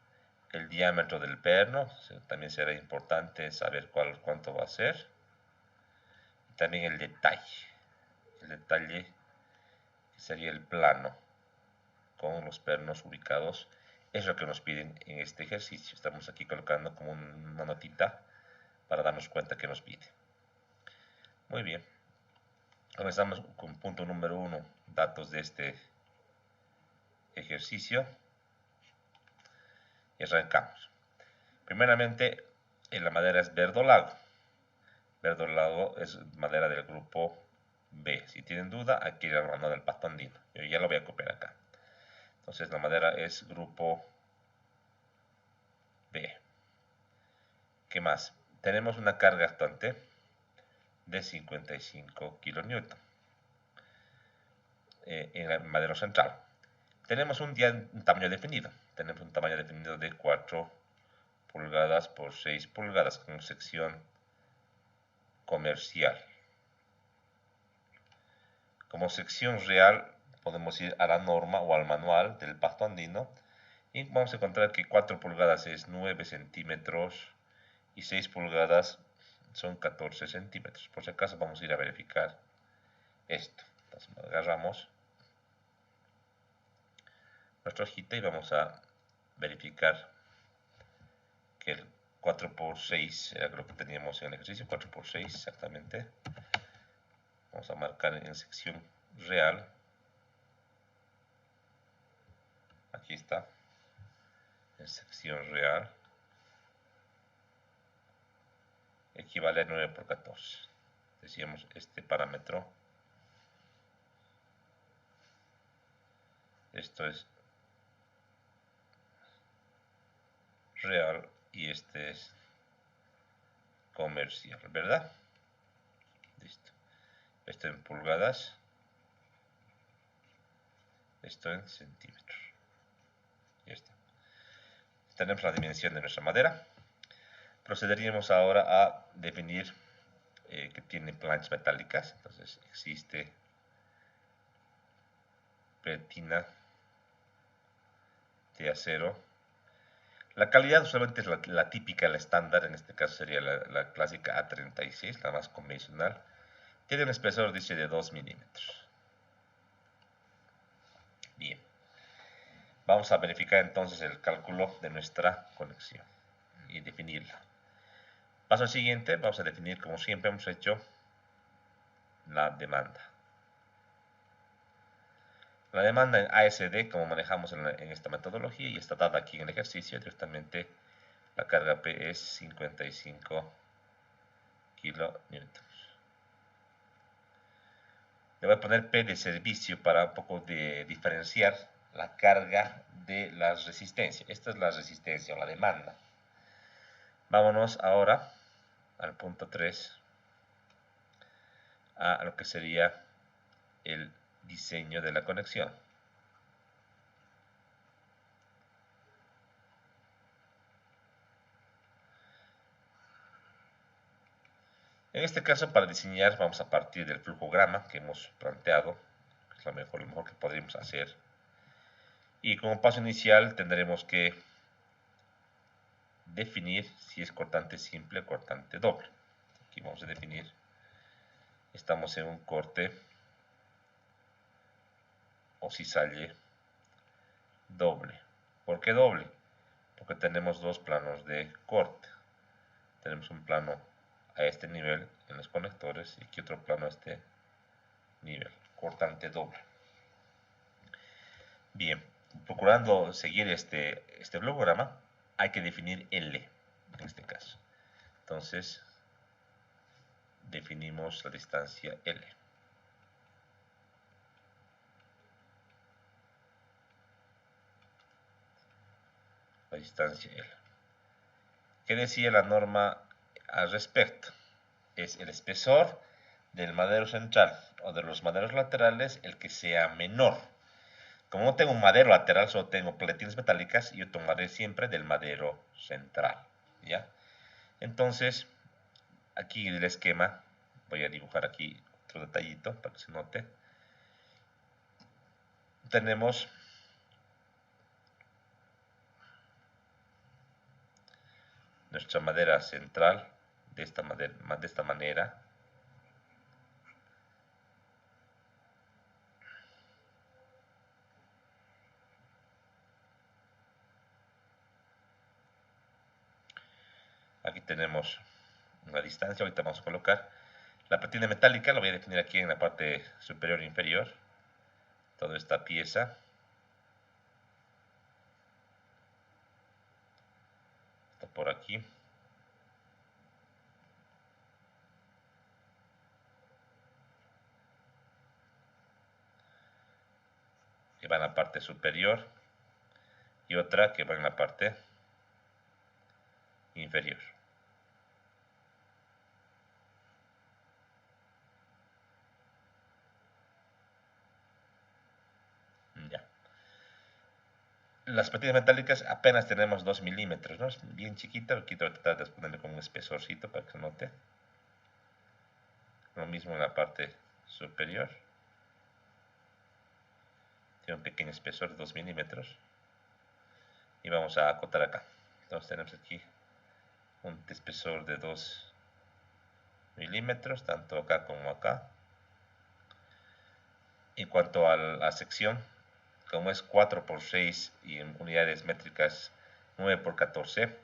el diámetro del perno, también será importante saber cuánto va a ser, y también el detalle que sería el plano con los pernos ubicados, es lo que nos piden en este ejercicio. Estamos aquí colocando como una notita para darnos cuenta que nos pide. Muy bien, comenzamos con punto número 1, datos de este ejercicio, y arrancamos. Primeramente, la madera es verdolago. Verdolago es madera del grupo B. Si tienen duda, aquí la rama del pasto andino. Yo ya lo voy a copiar acá. Entonces la madera es grupo B. ¿Qué más? Tenemos una carga actuante de 55 kN en el madero central. Tenemos un tamaño definido. Tenemos un tamaño definido de 4 pulgadas por 6 pulgadas con sección comercial. Como sección real podemos ir a la norma o al manual del pasto andino y vamos a encontrar que 4 pulgadas es 9 centímetros y 6 pulgadas son 14 centímetros. Por si acaso vamos a ir a verificar esto. Entonces agarramos nuestra hojita y vamos a verificar que el 4 por 6 era lo que teníamos en el ejercicio, 4 por 6 exactamente. Vamos a marcar en sección real. Aquí está, en sección real. Equivale a 9 por 14. Decíamos este parámetro. Esto es real y este es comercial, ¿verdad? Listo. Esto en pulgadas. Esto en centímetros. Ya está. Tenemos la dimensión de nuestra madera. Procederíamos ahora a definir que tiene planchas metálicas. Entonces existe pretina de acero. La calidad usualmente es la típica, la estándar. En este caso sería la clásica A36, la más convencional. Tiene un espesor, dice, de 2 milímetros. Bien. Vamos a verificar entonces el cálculo de nuestra conexión y definirla. Paso siguiente, vamos a definir, como siempre hemos hecho, la demanda. La demanda en ASD, como manejamos en esta metodología, y está dada aquí en el ejercicio, directamente la carga P es 55 kilonewtons. Le voy a poner P de servicio para un poco de diferenciar la carga de la resistencia. Esta es la resistencia o la demanda. Vámonos ahora al punto 3, a lo que sería el diseño de la conexión. En este caso, para diseñar, vamos a partir del flujograma que hemos planteado, que es lo mejor que podríamos hacer. Y como paso inicial tendremos que definir si es cortante simple o cortante doble. Aquí vamos a definir, estamos en un corte o cizalle doble. ¿Por qué doble? Porque tenemos dos planos de corte. Tenemos un plano a este nivel en los conectores y aquí otro plano a este nivel, cortante doble. Bien, procurando seguir este blogograma, hay que definir L en este caso. Entonces, definimos la distancia L. La distancia L. ¿Qué decía la norma al respecto? Es el espesor del madero central o de los maderos laterales el que sea menor. Como no tengo un madero lateral, solo tengo platinas metálicas, yo tomaré siempre del madero central, ¿ya? Entonces, aquí en el esquema, voy a dibujar aquí otro detallito para que se note. Tenemos nuestra madera central de esta manera. Aquí tenemos una distancia, ahorita vamos a colocar. La platina metálica la voy a definir aquí en la parte superior e inferior. Toda esta pieza. Está por aquí. Que va en la parte superior. Y otra que va en la parte inferior. Ya. Las platinas metálicas apenas tenemos 2 milímetros, ¿no? Es bien chiquita, aquí voy a tratar de ponerle como un espesorcito para que se note. Lo mismo en la parte superior. Tiene un pequeño espesor de 2 milímetros. Y vamos a acotar acá. Entonces tenemos aquí un espesor de 2 milímetros, tanto acá como acá. En cuanto a la sección, como es 4 por 6 y en unidades métricas 9 por 14,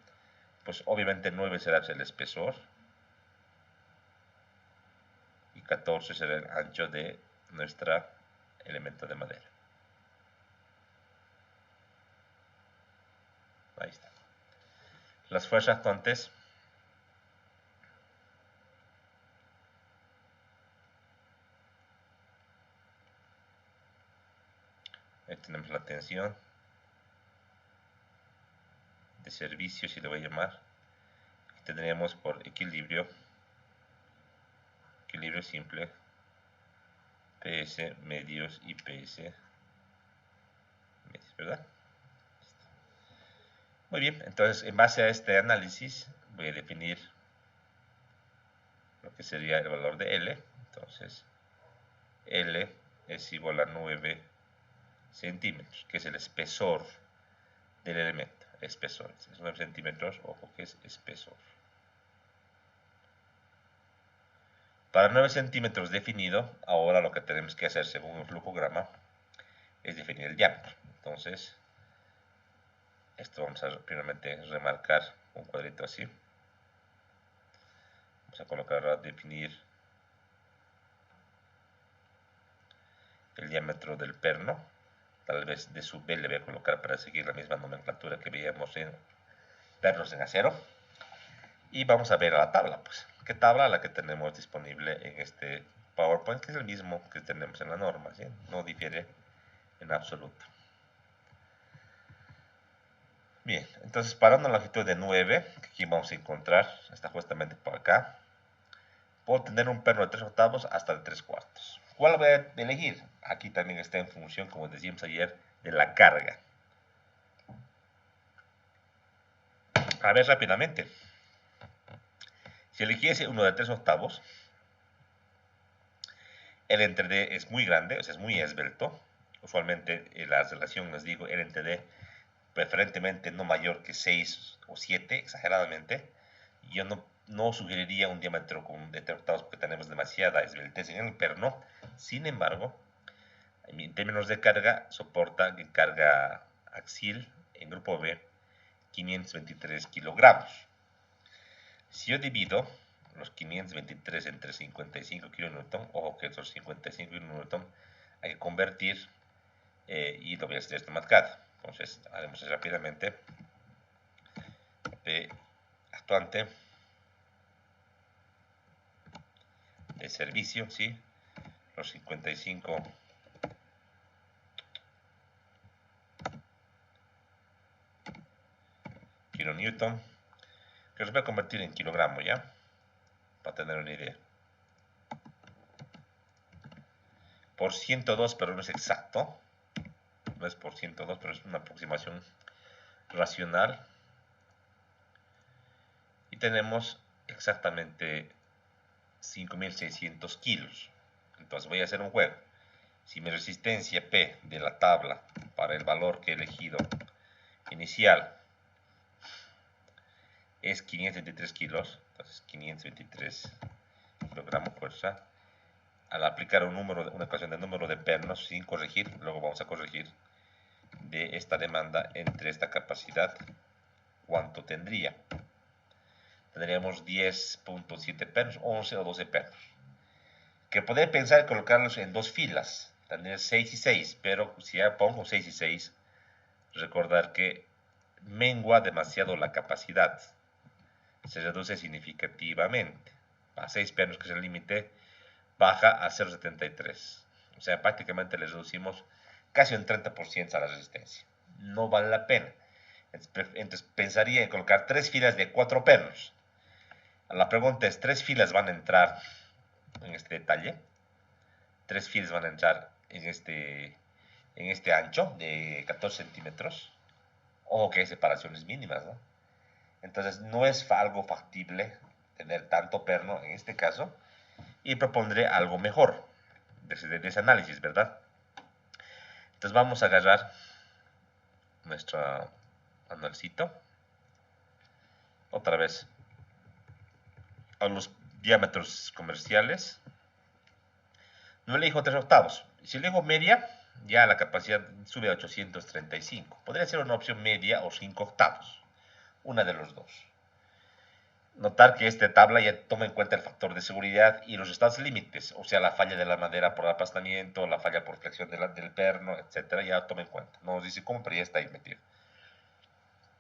pues obviamente 9 será el espesor y 14 será el ancho de nuestro elemento de madera. Ahí está. Las fuerzas actuantes. Ahí tenemos la tensión de servicio, si le voy a llamar. Aquí tendríamos por equilibrio simple, PS medios y PS medios, ¿verdad? Muy bien, entonces en base a este análisis voy a definir lo que sería el valor de L. Entonces, L es igual a 9 centímetros, que es el espesor del elemento. Espesor, es 9 centímetros, ojo que es espesor. Para 9 centímetros definido, ahora lo que tenemos que hacer según el flujograma es definir el diámetro. Entonces, esto vamos a primeramente remarcar un cuadrito así. Vamos a colocar a definir el diámetro del perno. Tal vez de sub B le voy a colocar para seguir la misma nomenclatura que veíamos en pernos en acero. Y vamos a ver la tabla, pues. ¿Qué tabla? La que tenemos disponible en este PowerPoint, que es el mismo que tenemos en la norma, ¿sí? No difiere en absoluto. Bien, entonces parando la longitud de 9, que aquí vamos a encontrar, está justamente por acá, puedo tener un perno de 3/8 hasta de 3/4. ¿Cuál voy a elegir? Aquí también está en función, como decíamos ayer, de la carga. A ver rápidamente. Si eligiese uno de 3/8, el entre D es muy grande, o sea, es muy esbelto, Usualmente la relación, les digo, L entre D, preferentemente no mayor que 6 o 7, exageradamente. Yo no sugeriría un diámetro con de 3 octavos porque tenemos demasiada esbeltez en el perno. Sin embargo, en términos de carga, soporta carga axial en grupo B 523 kilogramos. Si yo divido los 523 entre 55 kN, ojo que esos 55 kN hay que convertir y lo voy a hacer esto marcado. Entonces, haremos eso rápidamente. P actuante de servicio, ¿sí? Los 55 kilonewton, que los voy a convertir en kilogramo, ¿ya? Para tener una idea. Por 102, pero no es exacto. No es por 102, pero es una aproximación racional. Y tenemos exactamente 5.600 kilos. Entonces voy a hacer un juego. Si mi resistencia P de la tabla para el valor que he elegido inicial es 523 kilos, entonces 523 kilogramos fuerza, al aplicar una ecuación de número de pernos sin corregir, luego vamos a corregir de esta demanda entre esta capacidad, ¿cuánto tendría? Tendríamos 10.7 pernos, 11 o 12 pernos. Que poder pensar en colocarlos en dos filas, tener 6 y 6, pero si ya pongo 6 y 6, recordar que mengua demasiado la capacidad, se reduce significativamente. A 6 pernos, que es el límite, baja a 0.73. O sea, prácticamente le reducimos casi un 30% a la resistencia. No vale la pena. Entonces pensaría en colocar 3 filas de 4 pernos. La pregunta es, ¿3 filas van a entrar en este detalle? 3 filas van a entrar en este ancho de 14 centímetros. Ojo que hay separaciones mínimas, ¿no? Entonces no es algo factible tener tanto perno en este caso, y propondré algo mejor de ese análisis, ¿verdad? Entonces vamos a agarrar nuestro manualcito, otra vez a los diámetros comerciales. No elijo 3 octavos. Si elijo media, ya la capacidad sube a 835. Podría ser una opción media o 5 octavos. Una de los dos. Notar que esta tabla ya toma en cuenta el factor de seguridad y los estados límites, o sea, la falla de la madera por aplastamiento, la falla por flexión del perno, etcétera, ya toma en cuenta. No nos dice cómo, pero ya está ahí metido.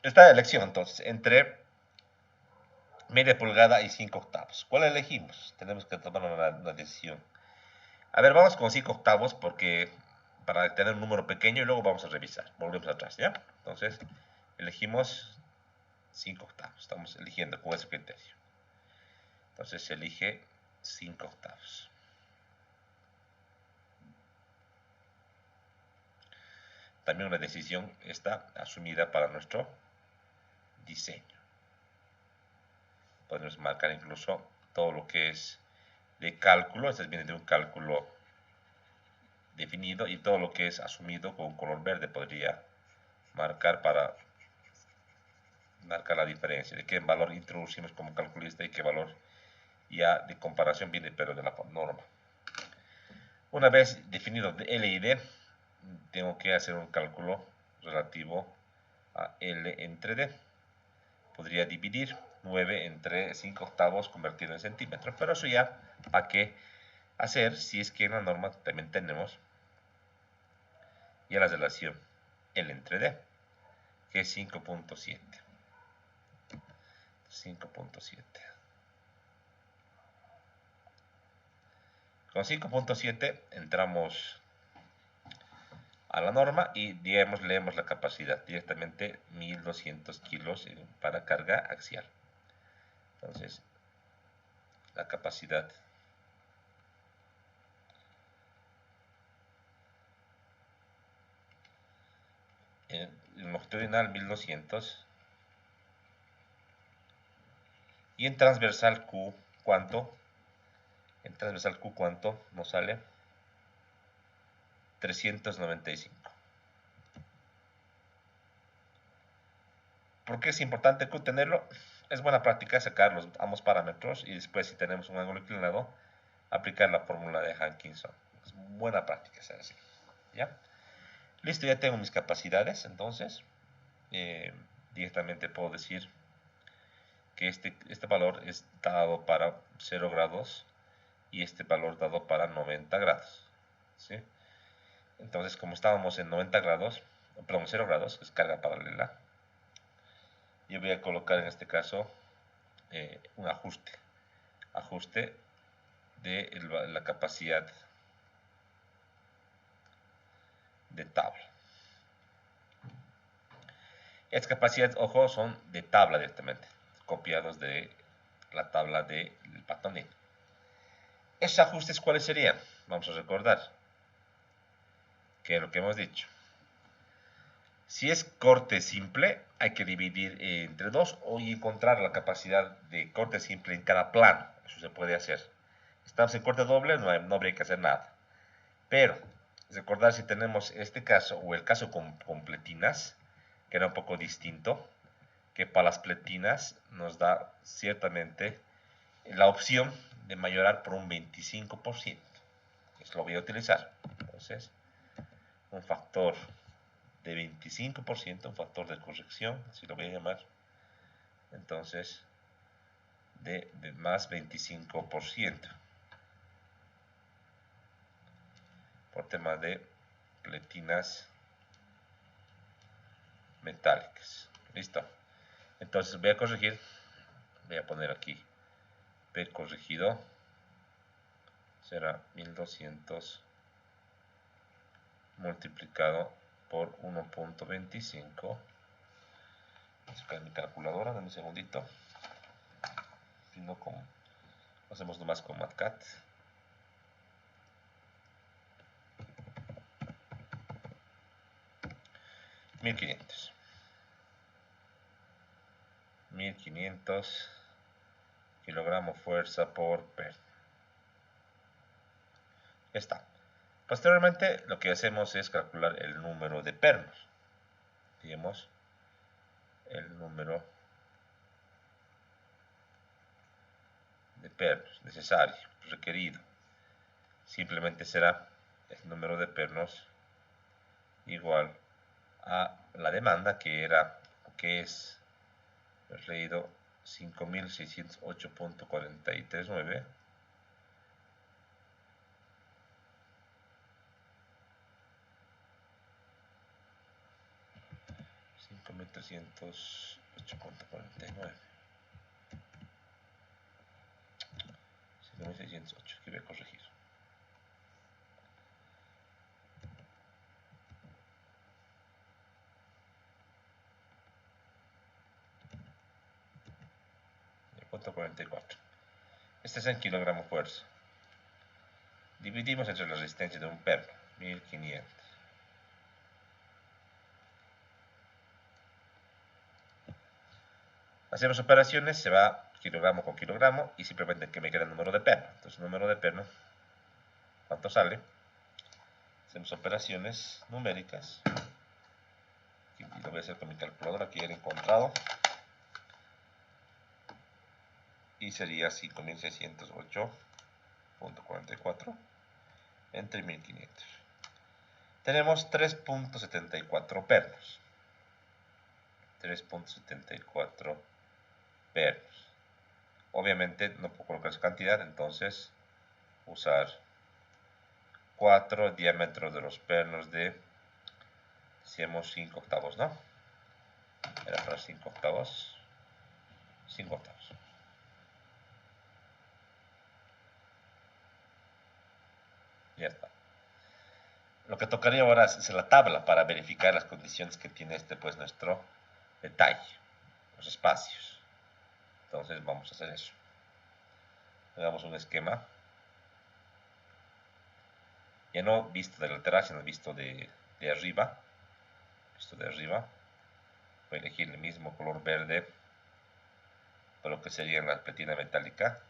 Esta es la elección, entonces, entre media pulgada y 5 octavos. ¿Cuál elegimos? Tenemos que tomar una decisión. A ver, vamos con 5 octavos porque para tener un número pequeño y luego vamos a revisar. Volvemos atrás, ¿ya? Entonces, elegimos 5 octavos. Estamos eligiendo con ese criterio. Entonces se elige 5 octavos. También una decisión está asumida para nuestro diseño. Podemos marcar incluso todo lo que es de cálculo. Este viene de un cálculo definido, y todo lo que es asumido con color verde podría marcar para marcar la diferencia de qué valor introducimos como calculista y qué valor ya de comparación viene pero de la norma. Una vez definido L y D, tengo que hacer un cálculo relativo a L entre D. Podría dividir 9 entre 5 octavos convertido en centímetros, pero eso ya para qué hacer si es que en la norma también tenemos ya la relación L entre D, que es 5.7. 5.7. Con 5.7 entramos a la norma y digamos, leemos la capacidad directamente 1200 kilos para carga axial. Entonces, la capacidad en longitudinal 1200 y en transversal Q, ¿cuánto? En transversal Q, ¿cuánto nos sale? 395. ¿Por qué es importante tenerlo? Es buena práctica sacar los ambos parámetros y después, si tenemos un ángulo inclinado, aplicar la fórmula de Hankinson. Es buena práctica hacer así. ¿Ya? Listo, ya tengo mis capacidades, entonces directamente puedo decir que este valor es dado para 0 grados y este valor dado para 90 grados. ¿Sí? Entonces, como estábamos en 90 grados, perdón, 0 grados, que es carga paralela, yo voy a colocar en este caso un ajuste de la capacidad de tabla. Estas capacidades, ojo, son de tabla directamente, copiados de la tabla del Patonino. ¿Esos ajustes cuáles serían? Vamos a recordar que es lo que hemos dicho. Si es corte simple, hay que dividir entre 2 y encontrar la capacidad de corte simple en cada plano. Eso se puede hacer. Estamos en corte doble, no habría que hacer nada. Pero, recordar si tenemos este caso o el caso con pletinas, que era un poco distinto, que para las pletinas nos da ciertamente la opción de mayorar por un 25%. Eso lo voy a utilizar. Entonces, un factor de 25%, un factor de corrección, así lo voy a llamar. Entonces, de más 25%. Por tema de pletinas metálicas. Listo. Entonces voy a corregir. Voy a poner aquí P corregido. Será 1200 multiplicado por 1.25. Voy a sacar mi calculadora, dame un segundito. Si no, hacemos nomás con MatCat. $1500 kilogramos fuerza por perno. Ya está. Posteriormente lo que hacemos es calcular el número de pernos. Digamos el número de pernos necesario, requerido. Simplemente será el número de pernos igual a la demanda, que es leído 5608.439 5308.49 5608, que voy a corregir. .44. Este es en kilogramo fuerza. Dividimos entre la resistencia de un perno, 1500. Hacemos operaciones, se va kilogramo con kilogramo y simplemente que me queda el número de perno. Entonces, el número de perno, ¿cuánto sale? Hacemos operaciones numéricas. Y lo voy a hacer con mi calculadora que ya he encontrado. Y sería 5608.44 entre 1500. Tenemos 3.74 pernos. 3.74 pernos. Obviamente no puedo colocar esa cantidad, entonces usar 4 diámetros de los pernos de, decíamos 5 octavos, ¿no? Era para 5 octavos. 5 octavos. Ya está. Lo que tocaría ahora es la tabla para verificar las condiciones que tiene pues nuestro detalle, los espacios. Entonces vamos a hacer eso. Hagamos un esquema. Ya no visto de lateral, sino visto de arriba. Visto de arriba. Voy a elegir el mismo color verde para lo que sería la pletina metálica.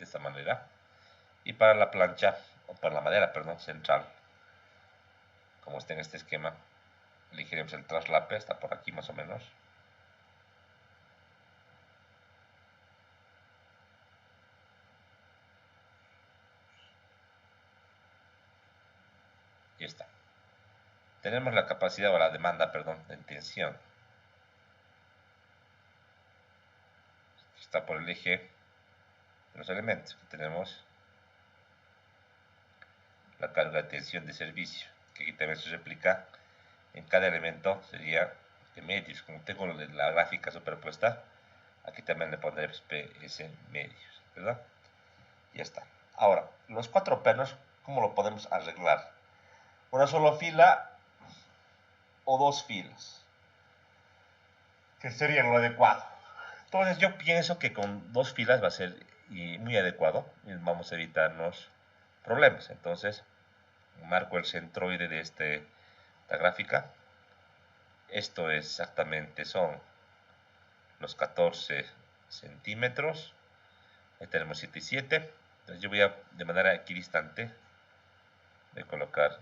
de esta manera. Y para la plancha, o para la madera, perdón, central, como está en este esquema, elegiremos el traslape, está por aquí más o menos. Y está. Tenemos la capacidad o la demanda, perdón, de tensión. Está por el eje de los elementos. Tenemos la carga de tensión de servicio, que aquí también se replica en cada elemento, sería de medios. Como tengo la gráfica superpuesta, aquí también le pondré PS medios, ¿verdad? Ya está. Ahora, los 4 pernos, ¿cómo lo podemos arreglar? Una sola fila o 2 filas, que sería lo adecuado. Entonces yo pienso que con 2 filas va a ser muy adecuado y vamos a evitarnos problemas. Entonces marco el centroide de esta gráfica. Esto exactamente son los 14 centímetros. Ahí tenemos 7 y 7. Entonces yo voy a, de manera equidistante, voy a colocar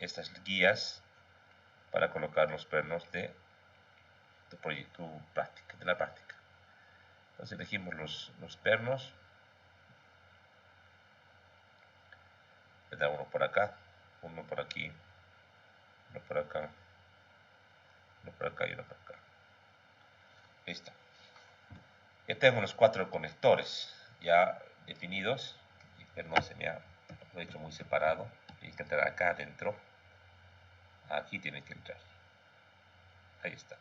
estas guías para colocar los pernos de la práctica. Entonces elegimos los pernos. Le da uno por acá, uno por aquí, uno por acá, uno por acá y uno por acá. Listo. Ya tengo los 4 conectores ya definidos. El perno se me ha hecho muy separado. Tiene que entrar acá adentro. Aquí tiene que entrar. Ahí está.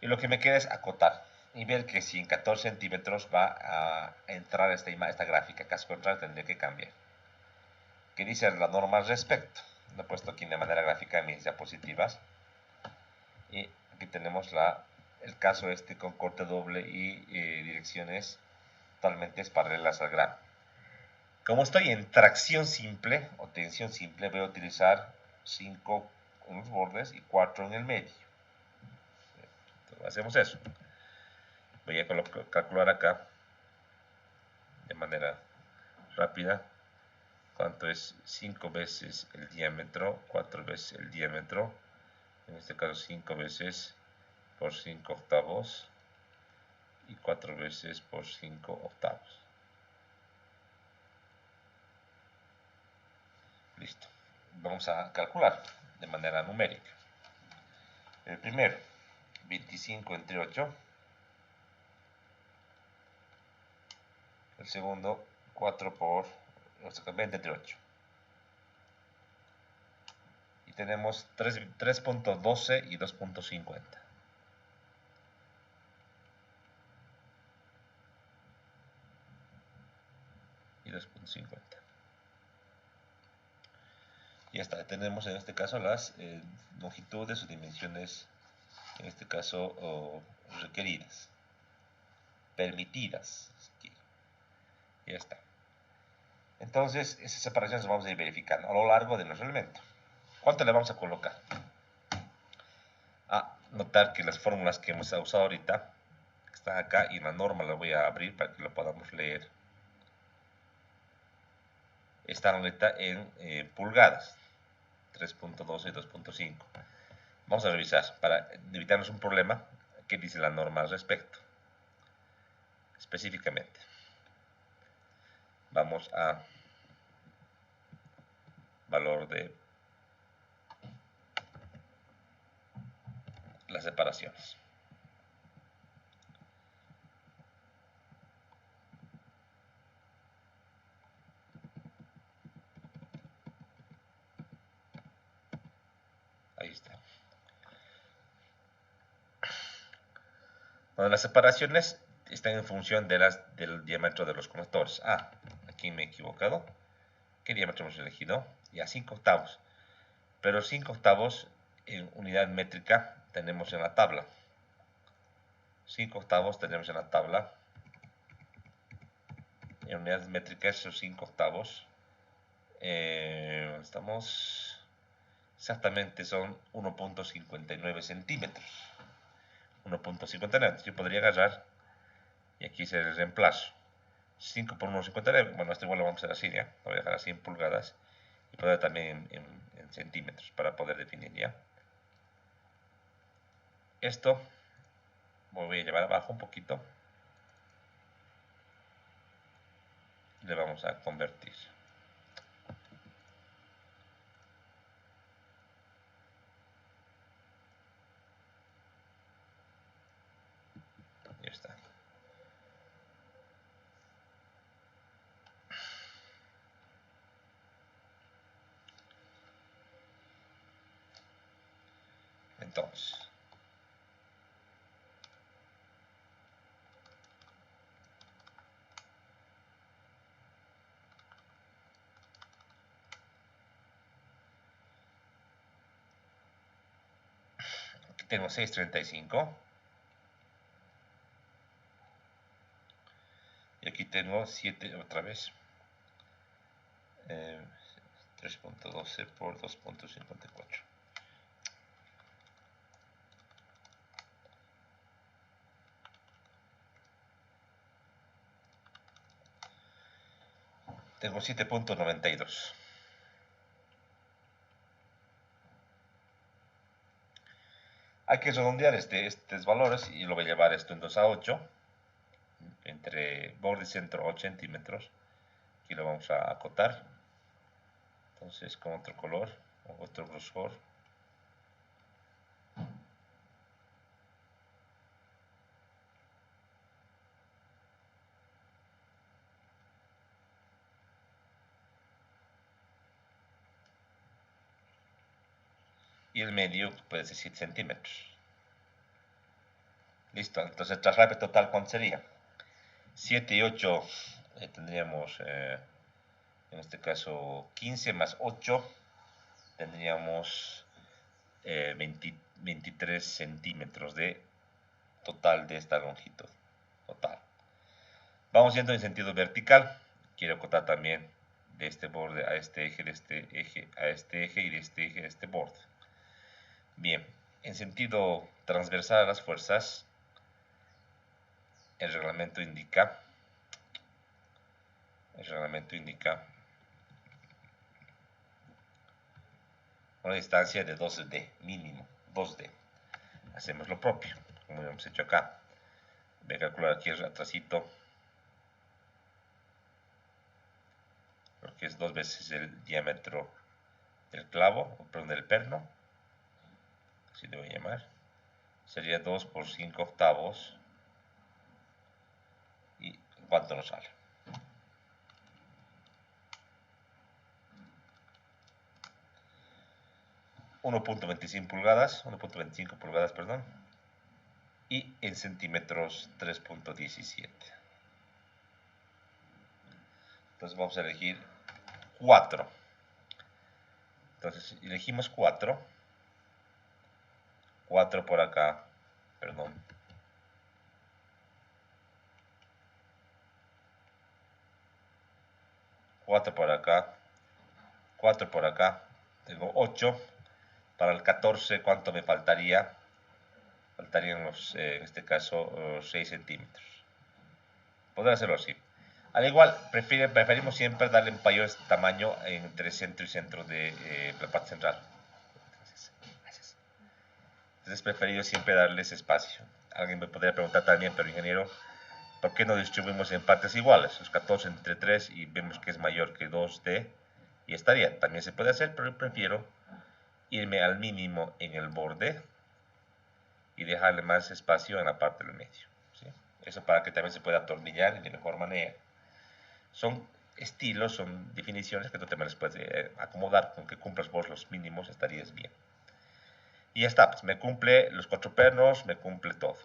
Y lo que me queda es acotar y ver que si en 14 centímetros va a entrar esta gráfica. Caso contrario tendría que cambiar. ¿Qué dice la norma al respecto? Lo he puesto aquí de manera gráfica en mis diapositivas. Y aquí tenemos el caso con corte doble y direcciones totalmente paralelas al grano. Como estoy en tracción simple o tensión simple, voy a utilizar 5 en los bordes y 4 en el medio. Entonces, hacemos eso. Voy a calcular acá de manera rápida cuánto es 5 veces el diámetro, 4 veces el diámetro, en este caso 5 veces por 5 octavos y 4 veces por 5 octavos. Listo. Vamos a calcular de manera numérica. El primero, 25 entre 8. El segundo, 4 por 20 entre 8. Y tenemos 3.12 y 2.50. Y 2.50. Y ya está, tenemos en este caso las longitudes o dimensiones, en este caso requeridas, permitidas. Ya está. Entonces, esas separaciones las vamos a ir verificando a lo largo de nuestro elemento. ¿Cuánto le vamos a colocar? Notar que las fórmulas que hemos usado ahorita están acá y la norma la voy a abrir para que lo podamos leer. Están ahorita en pulgadas, 3.12 y 2.5. Vamos a revisar para evitarnos un problema. ¿Qué dice la norma al respecto? Específicamente. Vamos a valor de las separaciones. Ahí está. Bueno, las separaciones están en función del diámetro de los conectores. Aquí me he equivocado. ¿Qué diámetro hemos elegido? Ya 5 octavos. Pero 5 octavos en unidad métrica tenemos en la tabla. 5 octavos tenemos en la tabla. En unidades métricas, esos 5 octavos. Exactamente son 1.59 centímetros. 1.59. Yo podría agarrar y aquí se el reemplazo. 5 por 1,59. Bueno, esto igual lo vamos a hacer así, ¿ya? Lo voy a dejar así en pulgadas. Y poner también en centímetros para poder definir, ¿ya? Esto voy a llevar abajo un poquito. Le vamos a convertir. Ya está. Entonces, aquí tengo 635. Y aquí tengo 7 otra vez. 3.12 por 2.54. Tengo 7.92. Hay que redondear estos valores y lo voy a llevar esto en 2 a 8. Entre borde y centro 8 centímetros. Aquí lo vamos a acotar. Entonces con otro color o otro grosor. Y el medio puede ser 7 centímetros. Listo, entonces el traslape total, ¿cuánto sería? 7 y 8 tendríamos, en este caso, 15 más 8, tendríamos 23 centímetros de total de esta longitud. Total. Vamos yendo en sentido vertical. Quiero cortar también de este borde a este eje, de este eje a este eje y de este eje a este borde. Bien, en sentido transversal a las fuerzas, el reglamento indica una distancia de 2D, mínimo, 2D. Hacemos lo propio, como hemos hecho acá. Voy a calcular aquí el atrasito, lo que es 2 veces el diámetro del clavo, perdón, del perno, así le voy a llamar. Sería 2 por 5 octavos. ¿Y cuánto nos sale? 1.25 pulgadas, 1.25 pulgadas, perdón, y en centímetros 3.17. Entonces vamos a elegir 4. Entonces elegimos 4. 4 por acá, perdón. 4 por acá, 4 por acá. Tengo 8. Para el 14, ¿cuánto me faltaría? Faltarían en este caso, 6 centímetros. Podría hacerlo así. Al igual, preferimos siempre darle un mayor tamaño entre centro y centro de la parte central. Entonces es preferido siempre darles espacio. Alguien me podría preguntar también, pero ingeniero, ¿por qué no distribuimos en partes iguales? Los 14 entre 3 y vemos que es mayor que 2D y estaría. También se puede hacer, pero prefiero irme al mínimo en el borde y dejarle más espacio en la parte del medio. ¿Sí? Eso para que también se pueda atornillar de mejor manera. Son estilos, son definiciones que tú también les puedes acomodar. Con que cumplas vos los mínimos estarías bien. Y ya está, pues me cumple los 4 pernos, me cumple todo.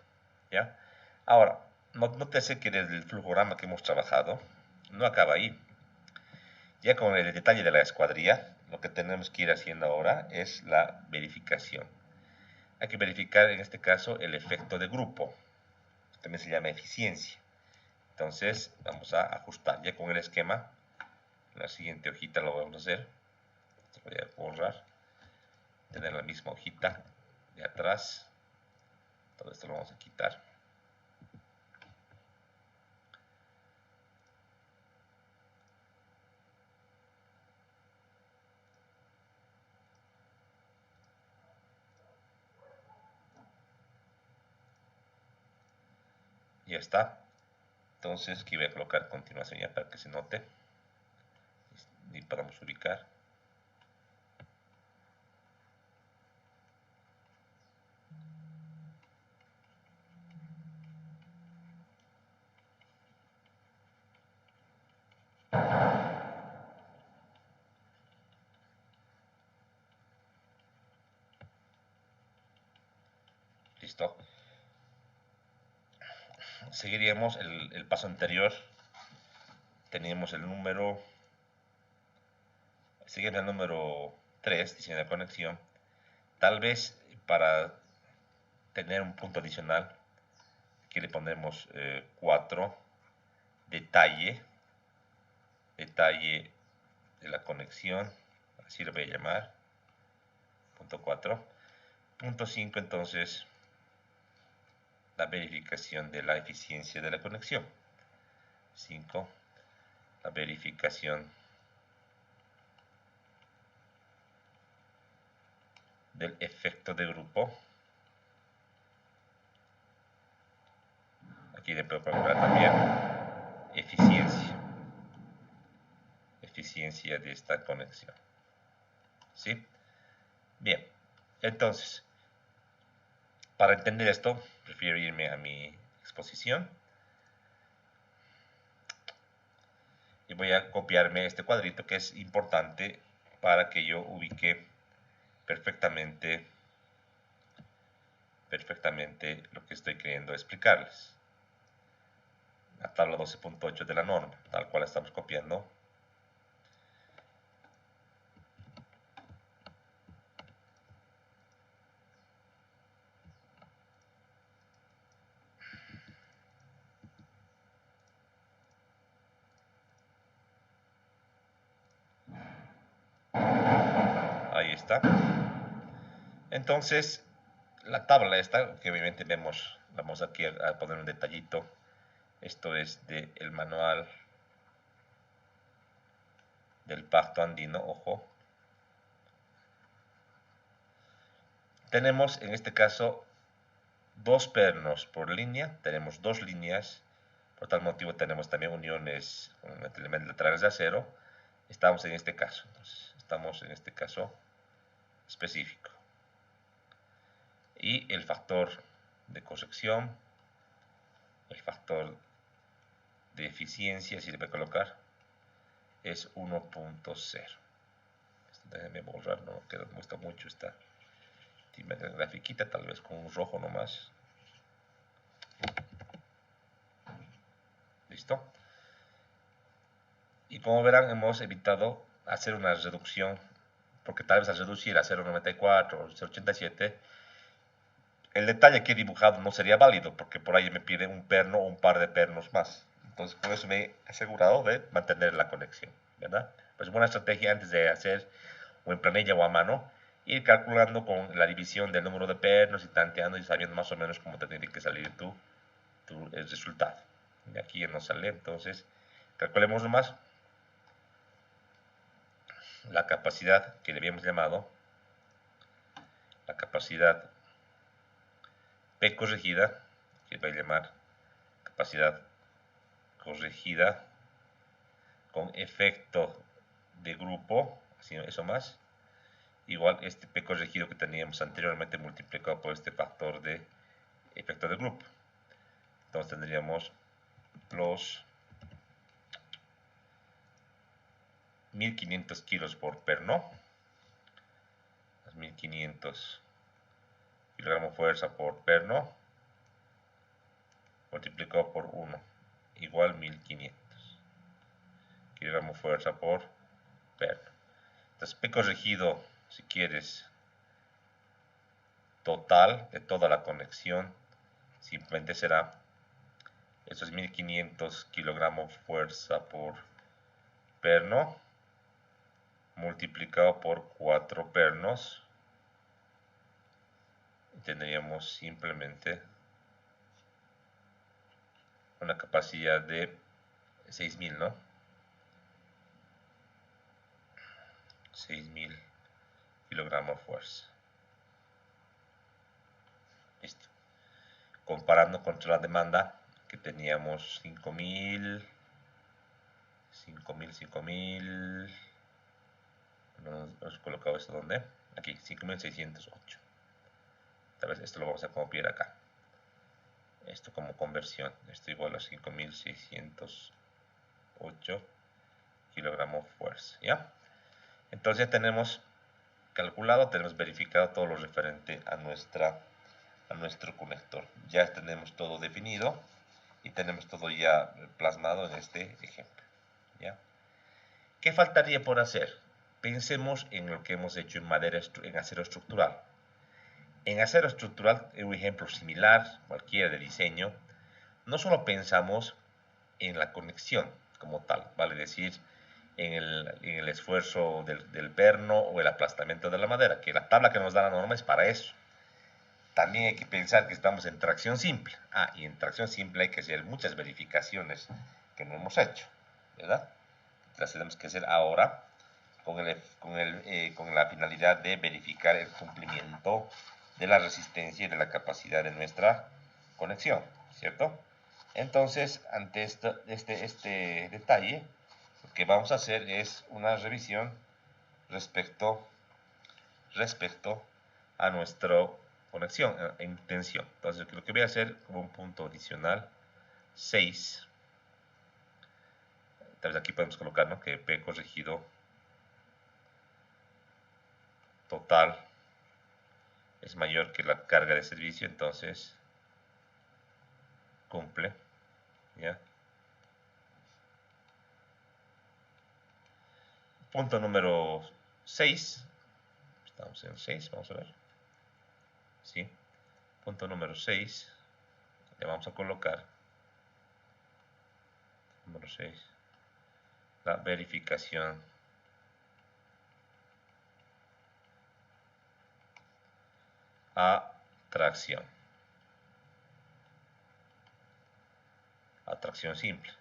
¿Ya? Ahora, nótese que desde el flujograma que hemos trabajado, no acaba ahí. Ya con el detalle de la escuadrilla, lo que tenemos que ir haciendo ahora es la verificación. Hay que verificar en este caso el efecto de grupo, que también se llama eficiencia. Entonces vamos a ajustar ya con el esquema. En la siguiente hojita lo vamos a hacer. Voy a borrar. Tener la misma hojita de atrás. Todo esto lo vamos a quitar. Ya está. Entonces aquí voy a colocar a continuación ya para que se note y podamos ubicar. Listo. Seguiríamos el paso anterior. Teníamos el número, seguimos el número 3, diseño de conexión. Tal vez para tener un punto adicional, aquí le pondremos 4, detalle de la conexión, así lo voy a llamar, punto 4. Punto 5, entonces, la verificación de la eficiencia de la conexión. 5, la verificación del efecto de grupo. Aquí le puedo colocar también eficiencia de esta conexión. ¿Sí? Bien, entonces, para entender esto, prefiero irme a mi exposición y voy a copiarme este cuadrito que es importante para que yo ubique perfectamente lo que estoy queriendo explicarles. La tabla 12.8 de la norma, tal cual la estamos copiando. Ahí está. Entonces, la tabla esta, que obviamente vamos aquí a poner un detallito. Esto es del manual del Pacto Andino, ojo. Tenemos en este caso 2 pernos por línea, tenemos 2 líneas, por tal motivo tenemos también uniones con elementos laterales de acero. Estamos en este caso, entonces, estamos en este caso específico. Y el factor de corrección, el factor de eficiencia, si le voy a colocar, es 1.0. Déjenme borrar, no me gusta mucho esta grafiquita, tal vez con un rojo nomás. ¿Listo? Y como verán, hemos evitado hacer una reducción, porque tal vez al reducir a 0.94 o 0.87, el detalle que he dibujado no sería válido, porque por ahí me pide un perno o un par de pernos más. Entonces, por eso me he asegurado de mantener la conexión, ¿verdad? Pues buena estrategia antes de hacer o en planilla o a mano, ir calculando con la división del número de pernos y tanteando y sabiendo más o menos cómo te tiene que salir el resultado. Y aquí ya nos sale, entonces, calculemos nomás la capacidad que le habíamos llamado, la capacidad P corregida, que voy a llamar capacidad corregida con efecto de grupo, así, eso más, igual este P corregido que teníamos anteriormente multiplicado por este factor de efecto de grupo. Entonces tendríamos los 1500 kilos por perno, 1500 kilogramos fuerza por perno, multiplicado por 1, igual 1500 kilogramos fuerza por perno. Entonces, P corregido, si quieres, total de toda la conexión, simplemente será esos 1500 kilogramos fuerza por perno multiplicado por 4 pernos, y tendríamos simplemente una capacidad de 6000, ¿no? 6000 kilogramos fuerza. Listo. Comparando contra la demanda, que teníamos 5000, 5000. ¿No hemos colocado esto dónde? Aquí, 5608. Tal vez esto lo vamos a copiar acá. Esto como conversión. Esto igual a 5608 kilogramos fuerza. ¿Ya? Entonces ya tenemos calculado, tenemos verificado todo lo referente a nuestro conector. Ya tenemos todo definido y tenemos todo ya plasmado en este ejemplo. ¿Ya? ¿Qué faltaría por hacer? Pensemos en lo que hemos hecho en acero estructural. En acero estructural, en un ejemplo similar, cualquiera de diseño, no solo pensamos en la conexión como tal, vale decir, en el esfuerzo del perno o el aplastamiento de la madera, que la tabla que nos da la norma es para eso. También hay que pensar que estamos en tracción simple. Y en tracción simple hay que hacer muchas verificaciones que no hemos hecho, ¿verdad? Las tenemos que hacer ahora con la finalidad de verificar el cumplimiento de la resistencia y de la capacidad de nuestra conexión, ¿cierto? Entonces, ante este detalle, lo que vamos a hacer es una revisión respecto a nuestra conexión en tensión. Entonces, lo que voy a hacer como un punto adicional, 6. Tal vez aquí podemos colocar, ¿no?, que P corregido total es mayor que la carga de servicio, entonces cumple, ¿ya? Punto número 6, estamos en 6, vamos a ver, ¿sí? Punto número 6, le vamos a colocar, número 6, la verificación a tracción simple,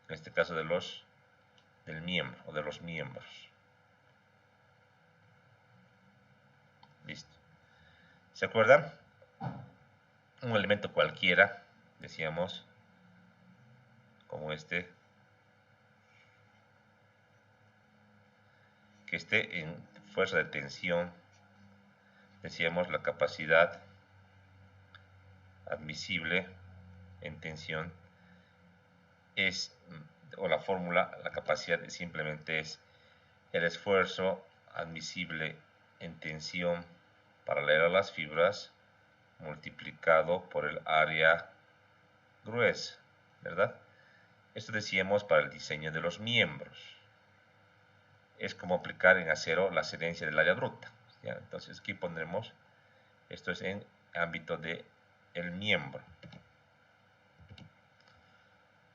en este caso del miembro o de los miembros. Listo. ¿Se acuerdan? Un elemento cualquiera, decíamos, como este, que esté en fuerza de tensión, decíamos la capacidad admisible en tensión es, o la fórmula, la capacidad simplemente es el esfuerzo admisible en tensión paralela a las fibras multiplicado por el área gruesa, ¿verdad? Esto decíamos para el diseño de los miembros. Es como aplicar en acero la excedencia del área bruta, ¿ya? Entonces aquí pondremos, esto es en ámbito de el miembro.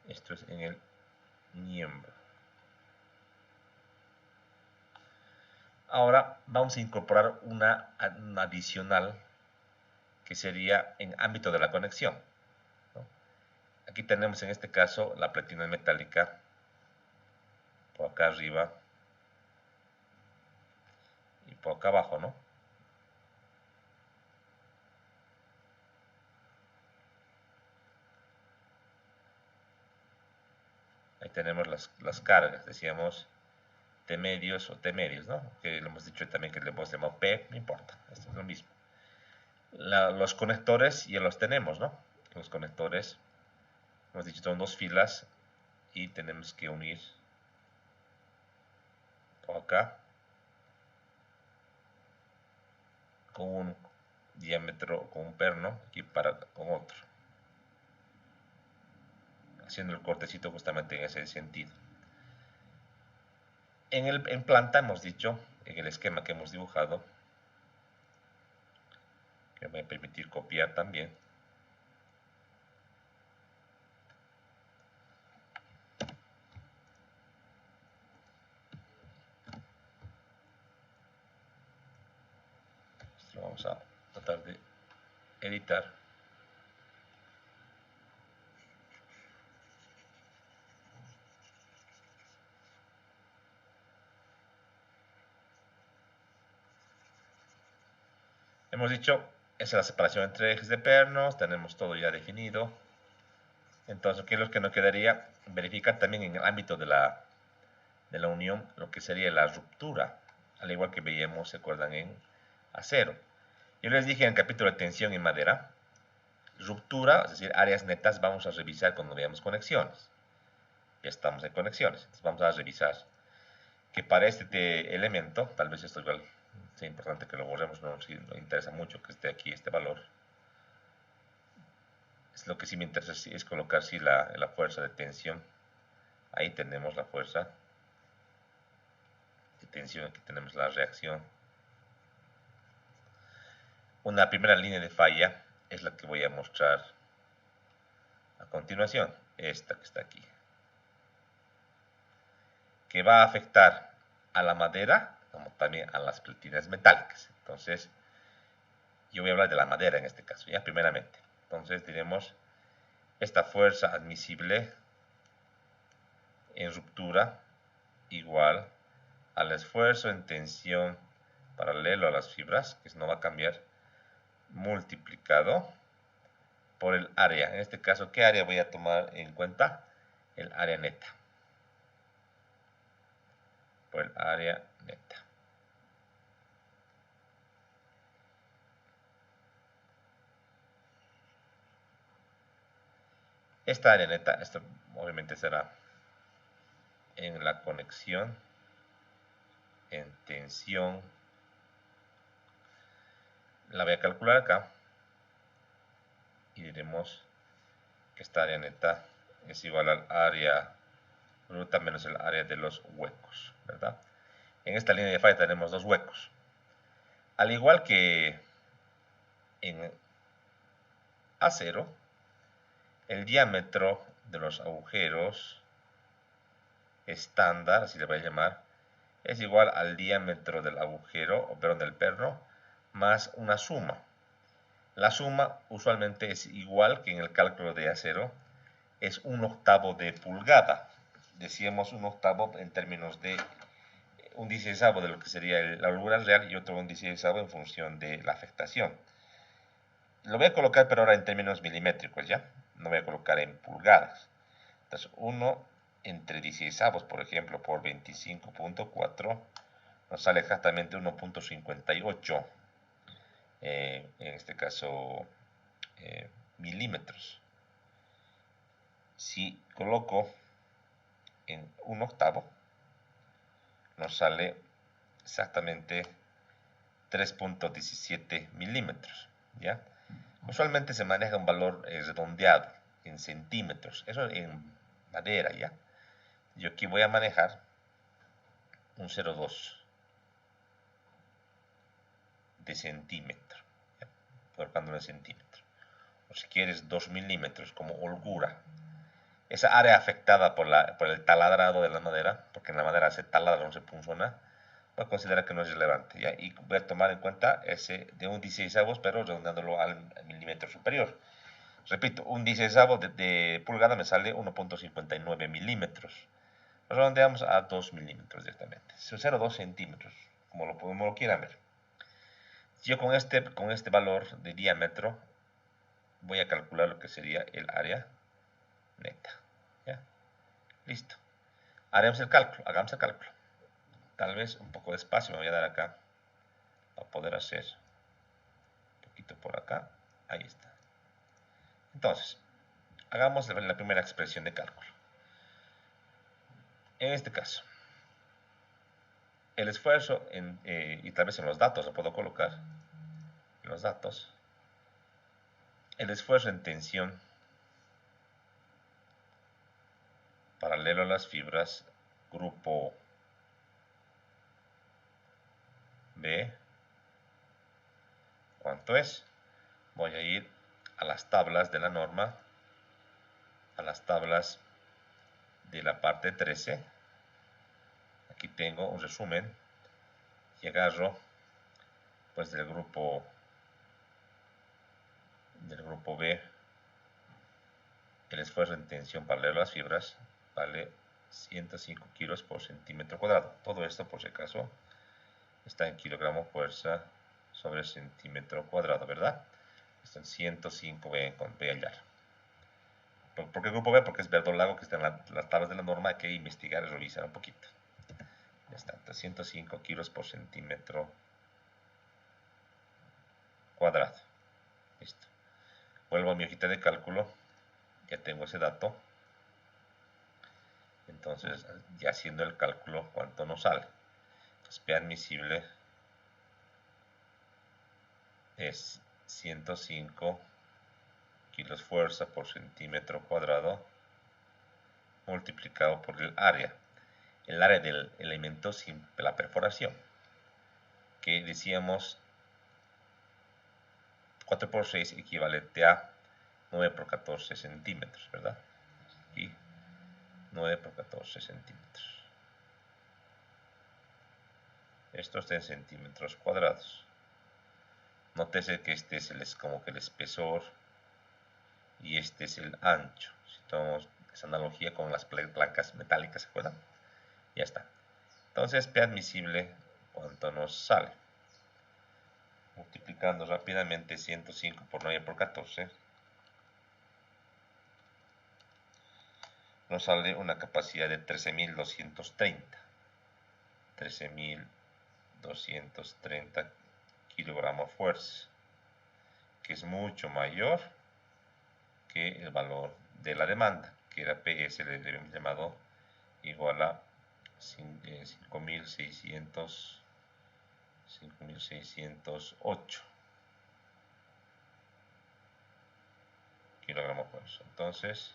Esto es en el miembro. Ahora vamos a incorporar una adicional que sería en ámbito de la conexión, ¿no? Aquí tenemos en este caso la platina metálica por acá arriba y por acá abajo, ¿no? Ahí tenemos las cargas, decíamos T medios o T medios, ¿no? Que lo hemos dicho también que le hemos llamado P, no importa, esto es lo mismo. Los conectores ya los tenemos, ¿no? Los conectores, hemos dicho, son dos filas y tenemos que unir por acá con un diámetro, con un perno, aquí con otro, haciendo el cortecito justamente en ese sentido. En planta hemos dicho, en el esquema que hemos dibujado, que me voy a permitir copiar también, esto lo vamos a tratar de editar. Hemos dicho, esa es la separación entre ejes de pernos, tenemos todo ya definido. Entonces, ¿qué es lo que nos quedaría? Verificar también en el ámbito de la unión lo que sería la ruptura, al igual que veíamos, se acuerdan, en acero. Yo les dije en el capítulo de tensión en madera, ruptura, es decir, áreas netas, vamos a revisar cuando veamos conexiones. Ya estamos en conexiones, entonces vamos a revisar que para este elemento, tal vez esto igual sea importante que lo borremos, no nos interesa mucho que esté aquí este valor. Es lo que sí me interesa es colocar sí, la fuerza de tensión. Ahí tenemos la fuerza de tensión, aquí tenemos la reacción. Una primera línea de falla es la que voy a mostrar a continuación, esta que está aquí, que va a afectar a la madera como también a las platinas metálicas. Entonces, yo voy a hablar de la madera en este caso, ya primeramente. Entonces, tenemos esta fuerza admisible en ruptura igual al esfuerzo en tensión paralelo a las fibras, que no va a cambiar, multiplicado por el área. En este caso, ¿qué área voy a tomar en cuenta? El área neta. Por el área neta. Esta área neta, esto obviamente será en la conexión, en tensión. La voy a calcular acá y diremos que esta área neta es igual al área bruta menos el área de los huecos, ¿verdad? En esta línea de falla tenemos dos huecos. Al igual que en acero, el diámetro de los agujeros estándar, así le voy a llamar, es igual al diámetro del agujero, o perdón, del perno, más una suma. La suma usualmente es igual que en el cálculo de acero, es 1/8 de pulgada. Decíamos 1/8 en términos de un 16avo de lo que sería la holgura real y otro un 16avo en función de la afectación. Lo voy a colocar pero ahora en términos milimétricos, ¿ya? No voy a colocar en pulgadas. Entonces, 1 entre 16avos, por ejemplo, por 25.4, nos sale exactamente 1.58, en este caso, milímetros. Si coloco en 1/8, nos sale exactamente 3.17 milímetros, ¿ya? Usualmente se maneja un valor redondeado en centímetros, eso en madera, ¿ya? Yo aquí voy a manejar un 0,2 de centímetro, ¿ya? Colocándolo en centímetro. O si quieres 2 milímetros como holgura. Esa área afectada por el taladrado de la madera, porque en la madera se taladra, no se punzona, voy a considerar que no es relevante, ¿ya? Y voy a tomar en cuenta ese de un 16avos, pero redondeándolo al milímetro superior. Repito, un 16avo de pulgada me sale 1.59 milímetros. Lo redondeamos a 2 milímetros directamente. 0,2 centímetros, como lo quieran ver. Yo con este valor de diámetro voy a calcular lo que sería el área neta. ¿Ya? Listo. Hagamos el cálculo. Tal vez un poco de espacio me voy a dar acá para poder hacer un poquito por acá. Ahí está. Entonces, hagamos la primera expresión de cálculo. En este caso, el esfuerzo, y tal vez en los datos lo puedo colocar, en los datos, el esfuerzo en tensión paralelo a las fibras, grupo B, ¿cuánto es? Voy a ir a las tablas de la norma, a las tablas de la parte 13. Aquí tengo un resumen y agarro pues del grupo B. El esfuerzo en tensión paralelo a las fibras vale 105 kilos por centímetro cuadrado. Todo esto, por si acaso, está en kilogramo fuerza sobre centímetro cuadrado, ¿verdad? Está en 105, voy a hallar. ¿Por qué grupo B? Porque es verdolago que está en las tablas de la norma, hay que investigar y revisar un poquito. Ya está, 305 kilos por centímetro cuadrado. Listo. Vuelvo a mi hojita de cálculo, ya tengo ese dato. Entonces, ya haciendo el cálculo, ¿cuánto nos sale? Entonces, P admisible es 105 kilos fuerza por centímetro cuadrado multiplicado por el área del elemento sin la perforación, que decíamos 4 por 6 equivalente a 9 por 14 centímetros, ¿verdad? Y 9 por 14 centímetros. Esto está en centímetros cuadrados. Nótese que este es como que el espesor y este es el ancho. Si tomamos esa analogía con las placas metálicas, ¿se acuerdan? Ya está. Entonces, P admisible, ¿cuánto nos sale? Multiplicando rápidamente 105 por 9 por 14, nos sale una capacidad de 13.230. 13.230 kilogramos fuerza, que es mucho mayor que el valor de la demanda, que era PS, le habíamos llamado igual a 5.608 kilogramos fuerza. Entonces,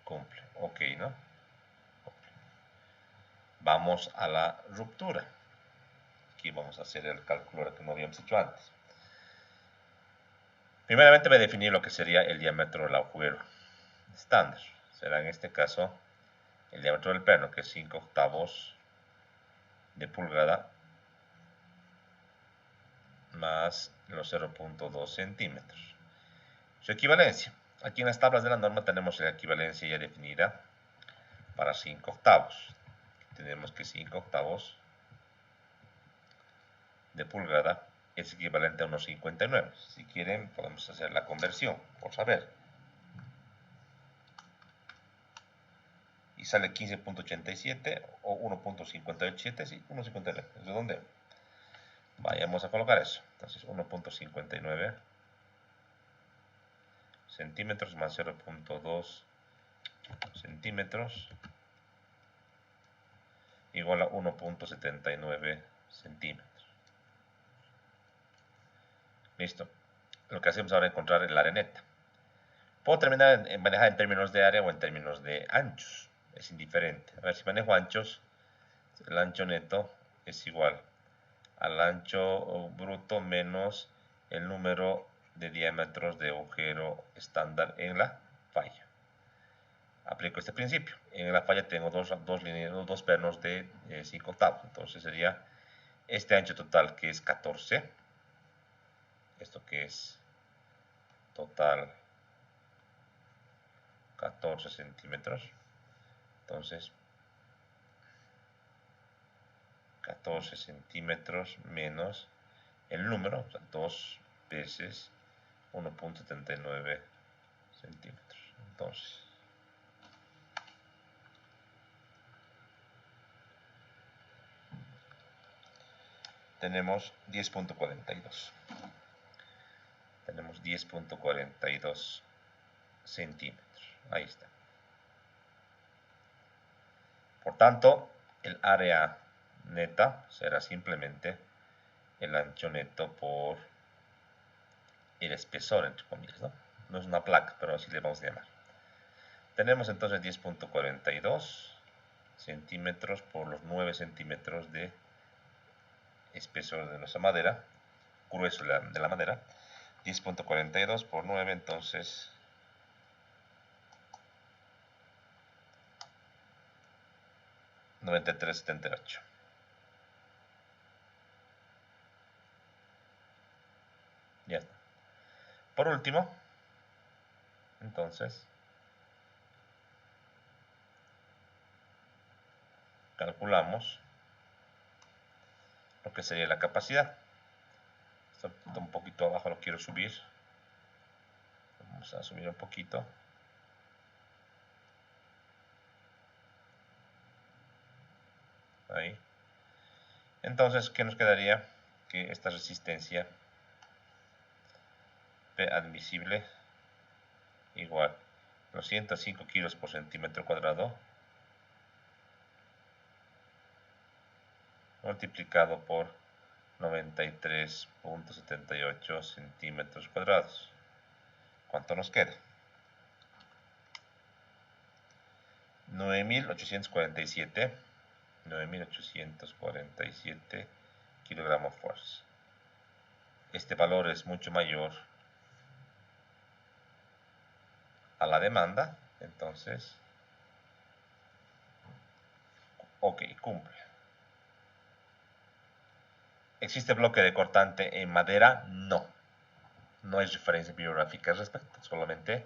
cumple. Ok, ¿no? Vamos a la ruptura. Aquí vamos a hacer el cálculo que no habíamos hecho antes. Primeramente voy a definir lo que sería el diámetro del agujero estándar. Será en este caso el diámetro del perno, que es 5/8 de pulgada más los 0.2 centímetros. Su equivalencia. Aquí en las tablas de la norma tenemos la equivalencia ya definida para 5/8. Tenemos que 5/8 de pulgada es equivalente a unos 59. Si quieren, podemos hacer la conversión, por saber. Y sale 15.87 o 1.587, sí, 1.59. ¿De dónde? Vayamos a colocar eso. Entonces, 1.59 centímetros más 0.2 centímetros igual a 1.79 centímetros. Listo. Lo que hacemos ahora es encontrar el área neta. Puedo terminar en manejar en términos de área o en términos de anchos. Es indiferente. A ver, si manejo anchos, el ancho neto es igual al ancho bruto menos el número de diámetros de agujero estándar en la falla. Aplico este principio. En la falla tengo dos pernos de 5/8. Entonces sería este ancho total, que es 14. Esto que es total 14 centímetros. Entonces 14 centímetros menos el número, o sea, 2 veces 1.79 centímetros. Entonces, tenemos 10.42. Tenemos 10.42 centímetros. Ahí está. Por tanto, el área neta será simplemente el ancho neto por el espesor, entre comillas, ¿no? No es una placa, pero así le vamos a llamar. Tenemos entonces 10.42 centímetros por los 9 centímetros de espesor de nuestra madera, grueso de la madera. 10.42 por 9, entonces 93.78. Ya está. Por último, entonces, calculamos lo que sería la capacidad. Está un poquito abajo, lo quiero subir. Vamos a subir un poquito. Ahí. Entonces, ¿qué nos quedaría? Que esta resistencia P admisible igual 205 kilos por centímetro cuadrado multiplicado por 93.78 centímetros cuadrados. ¿Cuánto nos queda? 9.847 kilogramos fuerza. Este valor es mucho mayor a la demanda, entonces, ok, cumple. ¿Existe bloque de cortante en madera? No. No hay referencia bibliográfica al respecto, solamente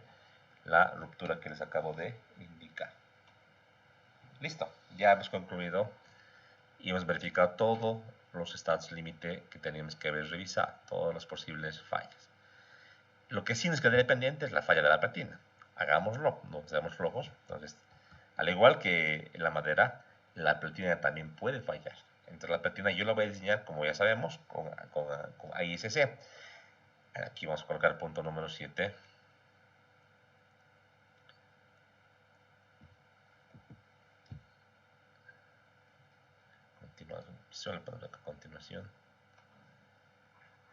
la ruptura que les acabo de indicar. Listo, ya hemos concluido y hemos verificado todos los estados límite que teníamos que haber revisado, todas las posibles fallas. Lo que sí nos queda pendiente es la falla de la platina. Hagámoslo, no seamos flojos. Entonces, al igual que en la madera, la platina también puede fallar. Entonces la platina yo la voy a diseñar, como ya sabemos, con AISC. Aquí vamos a colocar el punto número 7.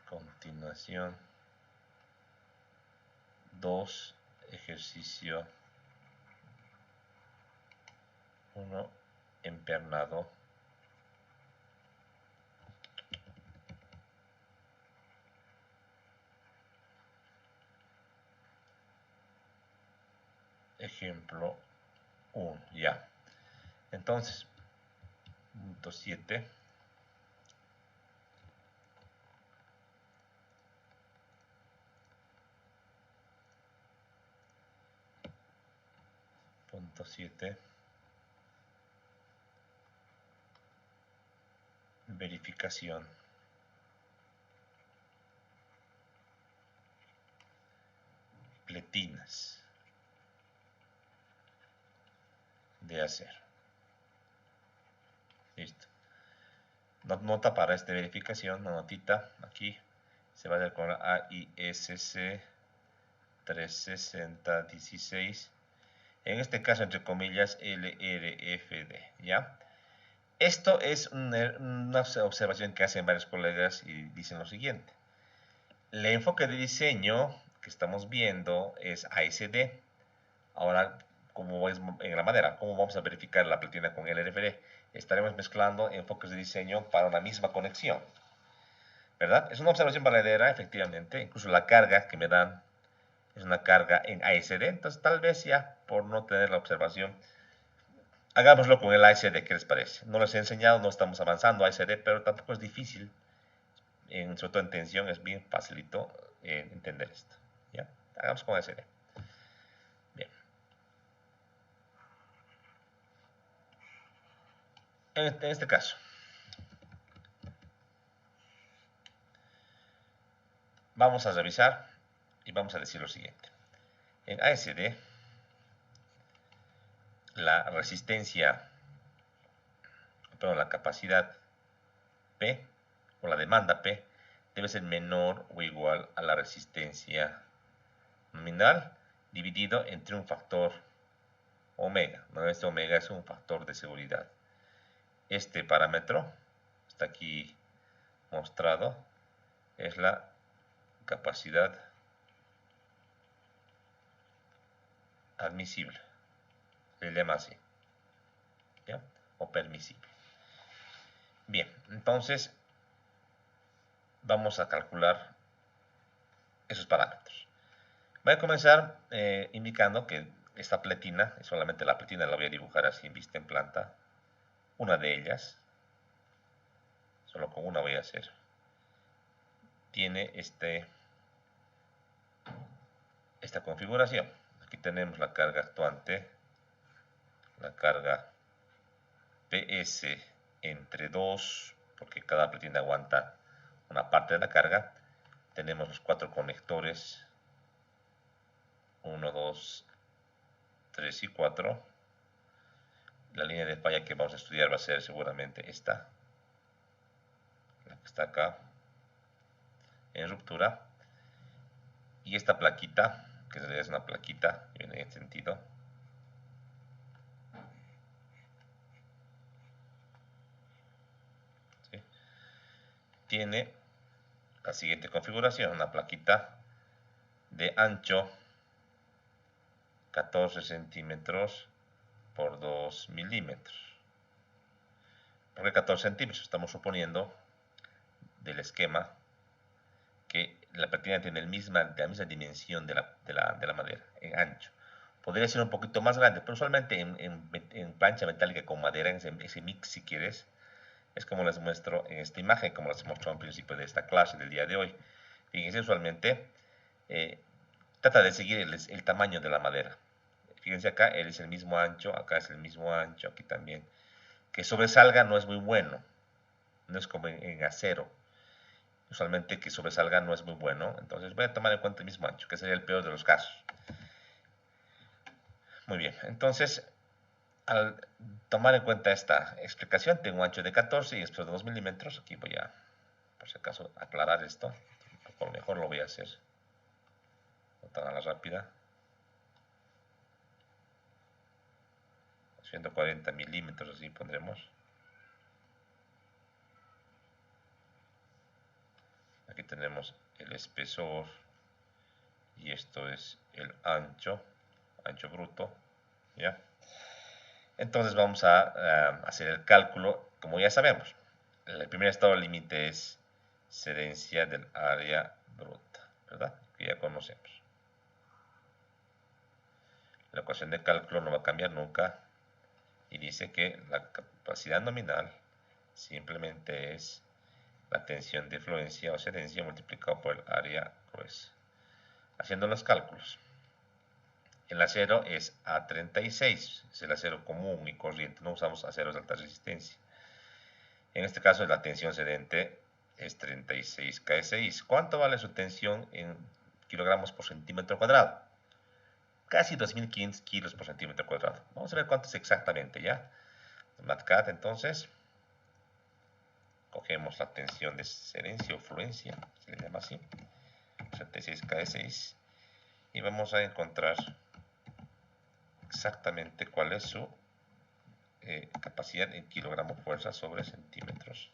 Continuación 2, ejercicio 1, empernado. Ejemplo 1, ya. Entonces, punto 7. Punto 7. Verificación. Pletinas de acero. Listo. Nota para esta verificación, una notita aquí. Se va a dar con la AISC 36016. En este caso, entre comillas, LRFD, ¿ya? Esto es una observación que hacen varios colegas y dicen lo siguiente. El enfoque de diseño que estamos viendo es ASD. Ahora, como es en la madera, ¿cómo vamos a verificar la platina con LRFD? Estaremos mezclando enfoques de diseño para una misma conexión, ¿verdad? Es una observación valedera, efectivamente. Incluso la carga que me dan es una carga en ASD. Entonces, tal vez ya, por no tener la observación, hagámoslo con el ASD, ¿qué les parece? No les he enseñado, no estamos avanzando a ASD, pero tampoco es difícil. Sobre todo en tensión es bien facilito entender esto. ¿Ya? Hagamos con ASD. Bien. En este caso, vamos a revisar y vamos a decir lo siguiente. En ASD, la resistencia, perdón, la capacidad P o la demanda P debe ser menor o igual a la resistencia nominal dividido entre un factor omega. ¿No? Este omega es un factor de seguridad. Este parámetro está aquí mostrado, es la capacidad admisible, se llama así, ¿ya? O permisible. Bien, entonces vamos a calcular esos parámetros. Voy a comenzar indicando que esta pletina, solamente la pletina la voy a dibujar así en vista en planta, una de ellas, solo con una voy a hacer, tiene esta configuración. Aquí tenemos la carga actuante, la carga PS entre 2, porque cada pletina aguanta una parte de la carga. Tenemos los 4 conectores 1, 2, 3 y 4. La línea de falla que vamos a estudiar va a ser seguramente esta, la que está acá, en ruptura. Y esta plaquita, que en realidad es una plaquita, viene en este sentido. ¿Sí? Tiene la siguiente configuración, una plaquita de ancho 14 centímetros por 2 milímetros. ¿Por qué 14 centímetros? Estamos suponiendo del esquema que la platina tiene la misma dimensión de la madera, en ancho. Podría ser un poquito más grande, pero usualmente en plancha metálica con madera, en ese mix si quieres, es como les muestro en esta imagen, como les mostró al principio de esta clase del día de hoy. Fíjense, usualmente trata de seguir el tamaño de la madera. Fíjense acá, él es el mismo ancho, acá es el mismo ancho, aquí también. Que sobresalga no es muy bueno, no es como en acero. Usualmente que sobresalga no es muy bueno, entonces voy a tomar en cuenta el mismo ancho, que sería el peor de los casos. Muy bien, entonces al tomar en cuenta esta explicación, tengo un ancho de 14 y después de 2 milímetros. Aquí voy a, por si acaso, aclarar esto. Un poco mejor lo voy a hacer, no tan a la rápida. 140 milímetros, así pondremos. Aquí tenemos el espesor y esto es el ancho bruto, ¿ya? Entonces vamos a hacer el cálculo, como ya sabemos. El primer estado límite es cedencia del área bruta, ¿verdad? Que ya conocemos. La ecuación de cálculo no va a cambiar nunca y dice que la capacidad nominal simplemente es la tensión de fluencia o cedencia multiplicado por el área gruesa. Haciendo los cálculos. El acero es A36, es el acero común y corriente, no usamos aceros de alta resistencia. En este caso la tensión cedente es 36 kS. ¿Cuánto vale su tensión en kilogramos por centímetro cuadrado? Casi 2500 kilos por centímetro cuadrado. Vamos a ver cuánto es exactamente, ¿ya? MATCAD, entonces, cogemos la tensión de cedencia o fluencia, se le llama así, 36 kS, y vamos a encontrar exactamente cuál es su capacidad en kilogramo fuerza sobre centímetros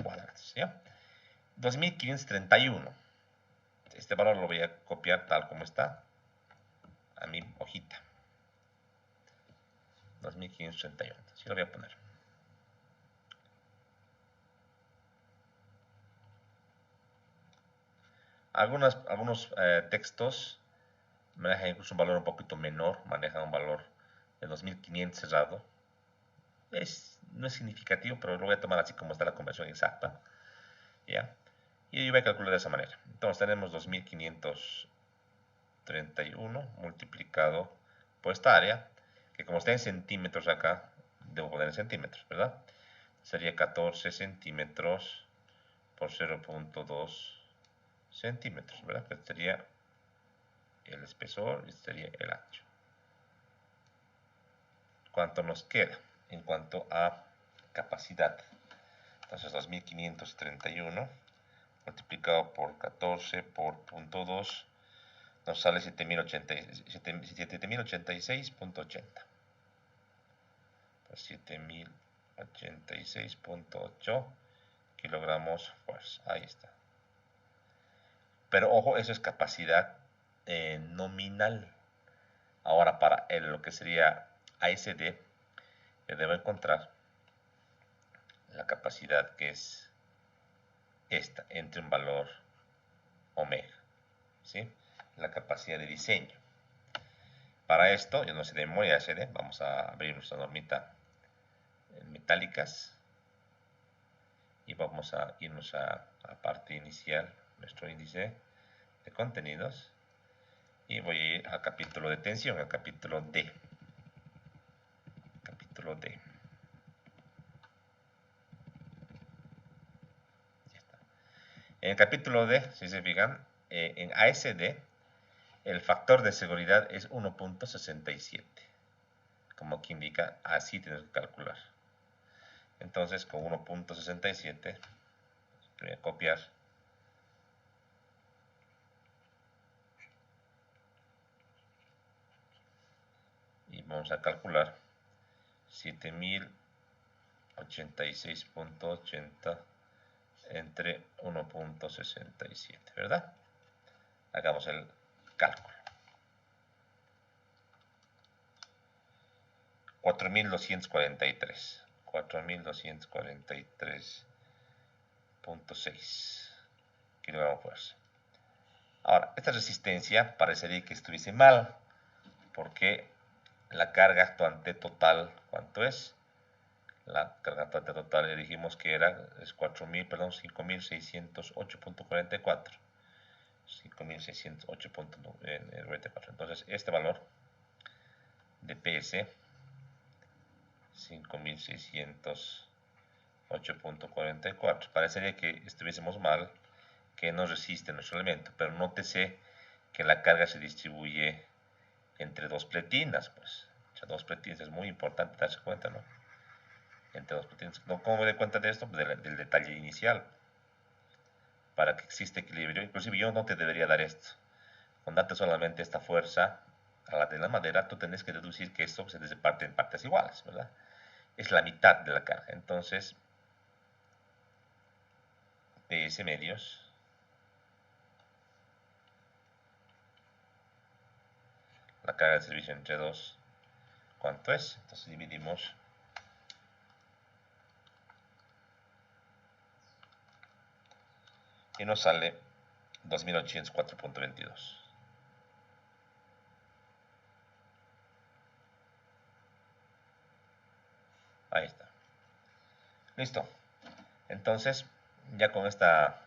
cuadrados, ¿ya? 2531. Este valor lo voy a copiar tal como está a mi hojita. 2531. Así lo voy a poner. Algunos textos manejan incluso un valor un poquito menor, manejan un valor de 2500 cerrado. No es significativo, pero lo voy a tomar así como está la conversión exacta. ¿Ya? Y yo voy a calcular de esa manera. Entonces tenemos 2531 multiplicado por esta área, que como está en centímetros acá, debo poner en centímetros, ¿verdad? Sería 14 centímetros por 0.2 centímetros, ¿verdad? Este sería el espesor y este sería el ancho. ¿Cuánto nos queda en cuanto a capacidad? Entonces 2531 multiplicado por 14 por 0.2 nos sale 7086.80. 7086.8 kilogramos fuerza. Ahí está. Pero ojo, eso es capacidad nominal. Ahora para lo que sería ASD, yo debo encontrar la capacidad que es esta, entre un valor omega, ¿sí? La capacidad de diseño. Para esto, yo no sé de memoria ASD, vamos a abrir nuestra normita en metálicas y vamos a irnos a la parte inicial, nuestro índice de contenidos, y voy a ir al capítulo de tensión, al capítulo D. Capítulo D. Ya está. En el capítulo D, si se fijan, en ASD, el factor de seguridad es 1.67. Como aquí indica, así tienes que calcular. Entonces, con 1.67, voy a copiar. Y vamos a calcular 7086.80 entre 1.67, ¿verdad? Hagamos el cálculo. 4243. 4243.6 kilogramos fuerza. Ahora, esta resistencia parecería que estuviese mal, porque la carga actuante total, ¿cuánto es? La carga actuante total le dijimos que es 5608.44. 5608.94. Entonces, este valor de PS 5608.44. Parecería que estuviésemos mal, que no resiste nuestro elemento, pero nótese que la carga se distribuye entre dos pletinas, pues. Entre dos pletinas es muy importante darse cuenta, ¿no? Entre dos pletinas. ¿Cómo me doy cuenta de esto? Pues del detalle inicial. Para que exista equilibrio, inclusive yo no te debería dar esto. Con darte solamente esta fuerza a la de la madera, tú tienes que deducir que esto se parte en partes iguales, ¿verdad? Es la mitad de la carga. Entonces, PS medios la carga de servicio entre 2, ¿cuánto es? Entonces dividimos y nos sale 2804.22. Ahí está. Listo. Entonces, ya con esta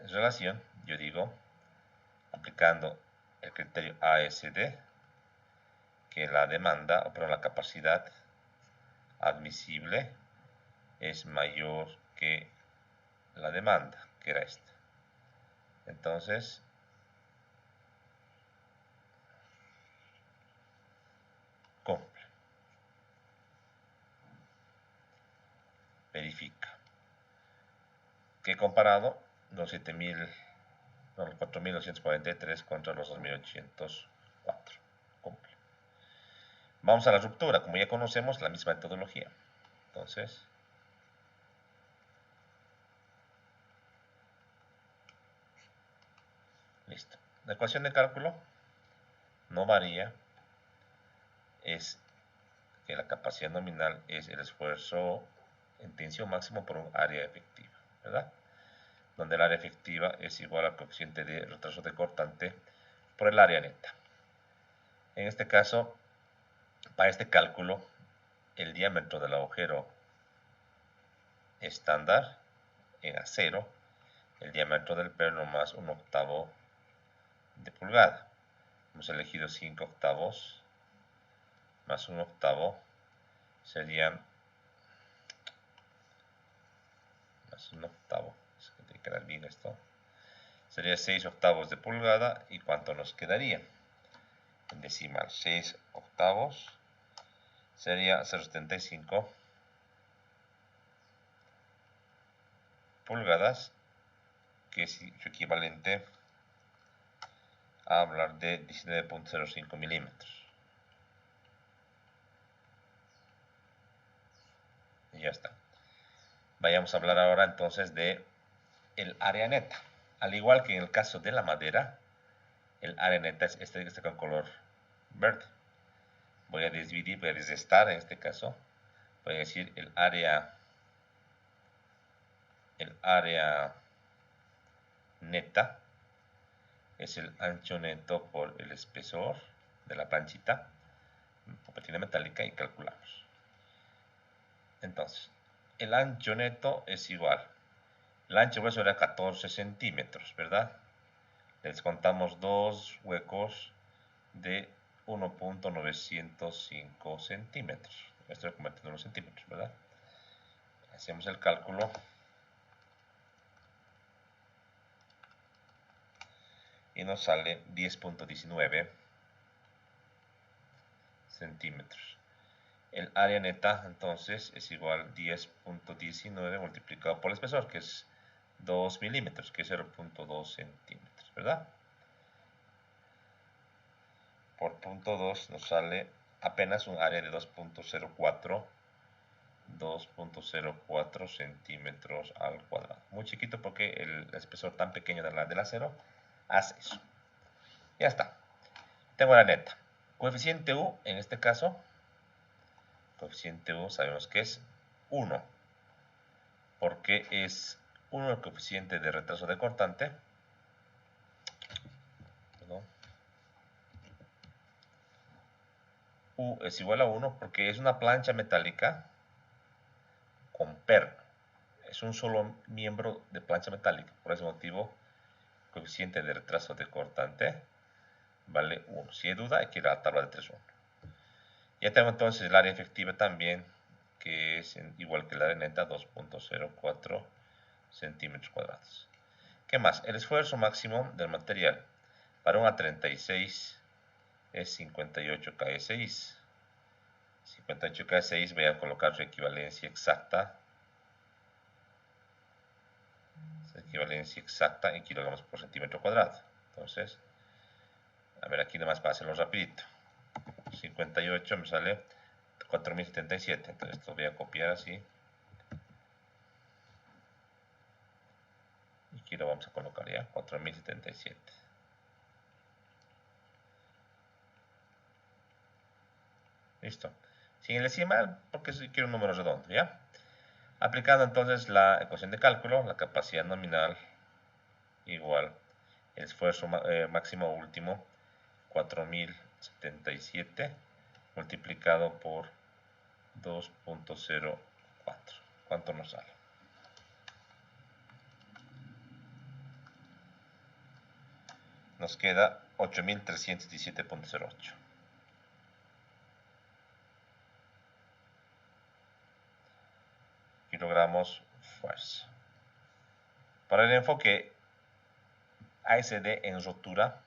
relación, yo digo, aplicando el criterio ASD, que la demanda, o perdón, la capacidad admisible es mayor que la demanda, que era esta. Entonces, cumple. Verifica. Que he comparado los 4.243 contra los 2.804. Cumple. Vamos a la ruptura. Como ya conocemos, la misma metodología. Entonces, listo. La ecuación de cálculo no varía. Es que la capacidad nominal es el esfuerzo en tensión máximo por un área efectiva, ¿verdad? Donde el área efectiva es igual al coeficiente de retraso de cortante por el área neta. En este caso, para este cálculo, el diámetro del agujero estándar en acero, el diámetro del perno más 1/8 de pulgada. Hemos elegido 5 octavos más 1/8 serían más 1/8, es que tiene que quedar bien esto, sería 6 octavos de pulgada. ¿Y cuánto nos quedaría? En decimal, 6 octavos sería 0,75 pulgadas, que es su equivalente a hablar de 19.05 milímetros. Y ya está. Vayamos a hablar ahora entonces de el área neta. Al igual que en el caso de la madera, el área neta es este con color verde. Voy a dividir, voy a desestar en este caso. Voy a decir el área neta es el ancho neto por el espesor de la planchita, patina metálica, y calculamos. Entonces, el ancho neto es igual. El ancho grueso era 14 centímetros, ¿verdad? Le descontamos 2 huecos de 1.905 centímetros. Estoy convirtiendo en los centímetros, ¿verdad? Hacemos el cálculo. y nos sale 10.19 centímetros. El área neta entonces es igual a 10.19 multiplicado por el espesor, que es 2 milímetros, que es 0.2 centímetros, ¿verdad? Por punto 2 nos sale apenas un área de 2.04 centímetros al cuadrado. Muy chiquito porque el espesor tan pequeño del acero hace eso. Ya está. Tengo la neta. Coeficiente U, en este caso, coeficiente U sabemos que es 1, porque es 1 el coeficiente de retraso de cortante. Perdón. U es igual a 1 porque es una plancha metálica con perno. Es un solo miembro de plancha metálica. Por ese motivo, coeficiente de retraso de cortante vale 1. Si hay duda, hay que ir a la tabla de 3.1. Ya tengo entonces el área efectiva también, que es igual que el área neta, 2.04 centímetros cuadrados. ¿Qué más? El esfuerzo máximo del material para un A36 es 58 kS6. 58 kS6 voy a colocar su equivalencia exacta. Equivalencia exacta en kilogramos por centímetro cuadrado. Entonces, a ver, aquí nomás para hacerlo rapidito. 58 me sale 4077. Entonces, esto voy a copiar así. Y aquí lo vamos a colocar ya, 4077. Listo. Sin el decimal, porque quiero un número redondo, ¿ya? Aplicando entonces la ecuación de cálculo, la capacidad nominal igual el esfuerzo máximo último, 4077, multiplicado por 2.04. ¿Cuánto nos sale? Nos queda 8317.08. Kilogramos fuerza. Para el enfoque ASD en ruptura,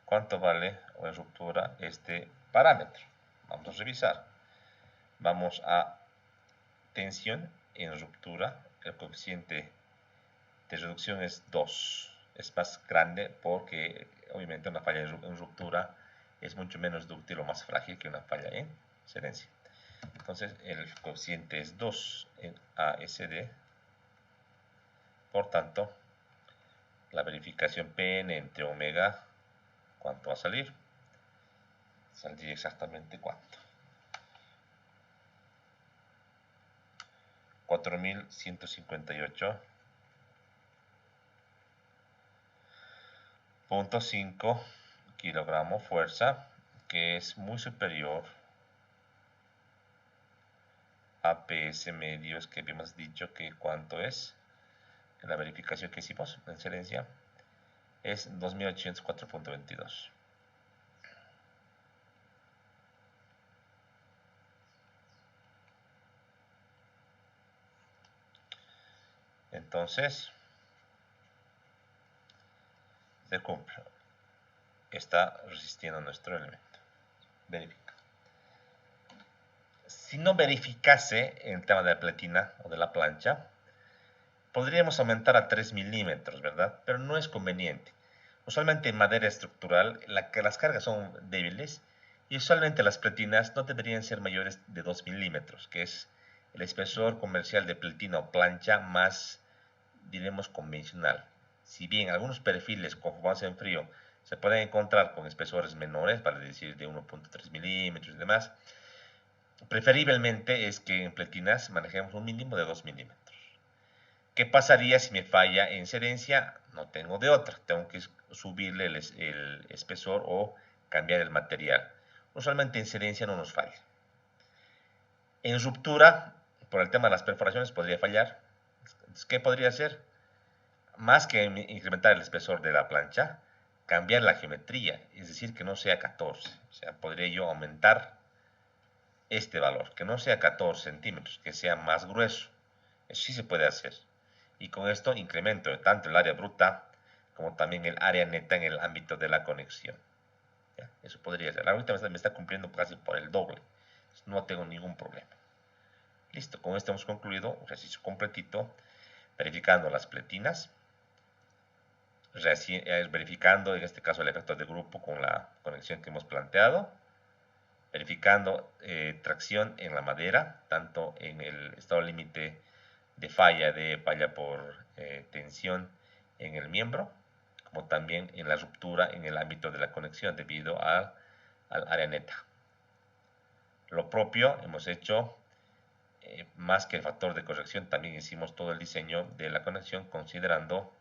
¿cuánto vale en ruptura este parámetro? Vamos a revisar. Vamos a tensión en ruptura. El coeficiente de reducción es 2. Es más grande porque obviamente una falla en ruptura es mucho menos dúctil o más frágil que una falla en adherencia. Entonces el coeficiente es 2 en ASD. Por tanto, la verificación Pn entre omega, ¿cuánto va a salir? Saldría exactamente ¿cuánto? 4158.5 kilogramos fuerza, que es muy superior a PS medios, que habíamos dicho que cuánto es. En la verificación que hicimos en excelencia es 2804.22. Entonces, se cumple. Está resistiendo nuestro elemento. Verifica. Si no verificase el tema de la pletina o de la plancha, podríamos aumentar a 3 milímetros, ¿verdad? Pero no es conveniente. Usualmente en madera estructural las cargas son débiles y usualmente las pletinas no deberían ser mayores de 2 milímetros, que es el espesor comercial de pletina o plancha más, diremos, convencional. Si bien algunos perfiles con formados en frío se pueden encontrar con espesores menores, para decir de 1.3 milímetros y demás, preferiblemente es que en pletinas manejemos un mínimo de 2 milímetros. ¿Qué pasaría si me falla en adherencia? No tengo de otra, tengo que subirle el espesor o cambiar el material. Usualmente en adherencia no nos falla. En ruptura, por el tema de las perforaciones, podría fallar. ¿Qué podría hacer? Más que incrementar el espesor de la plancha, cambiar la geometría, es decir, que no sea 14. O sea, podría yo aumentar este valor, que no sea 14 centímetros, que sea más grueso. Eso sí se puede hacer. Y con esto incremento tanto el área bruta como también el área neta en el ámbito de la conexión. ¿Ya? Eso podría ser. Ahorita me está cumpliendo casi por el doble. No tengo ningún problema. Listo, con esto hemos concluido un ejercicio completito, verificando las pletinas, verificando en este caso el efecto de grupo con la conexión que hemos planteado, verificando tracción en la madera, tanto en el estado límite de falla por tensión en el miembro, como también en la ruptura en el ámbito de la conexión debido al área neta. Lo propio hemos hecho, más que el factor de corrección, también hicimos todo el diseño de la conexión considerando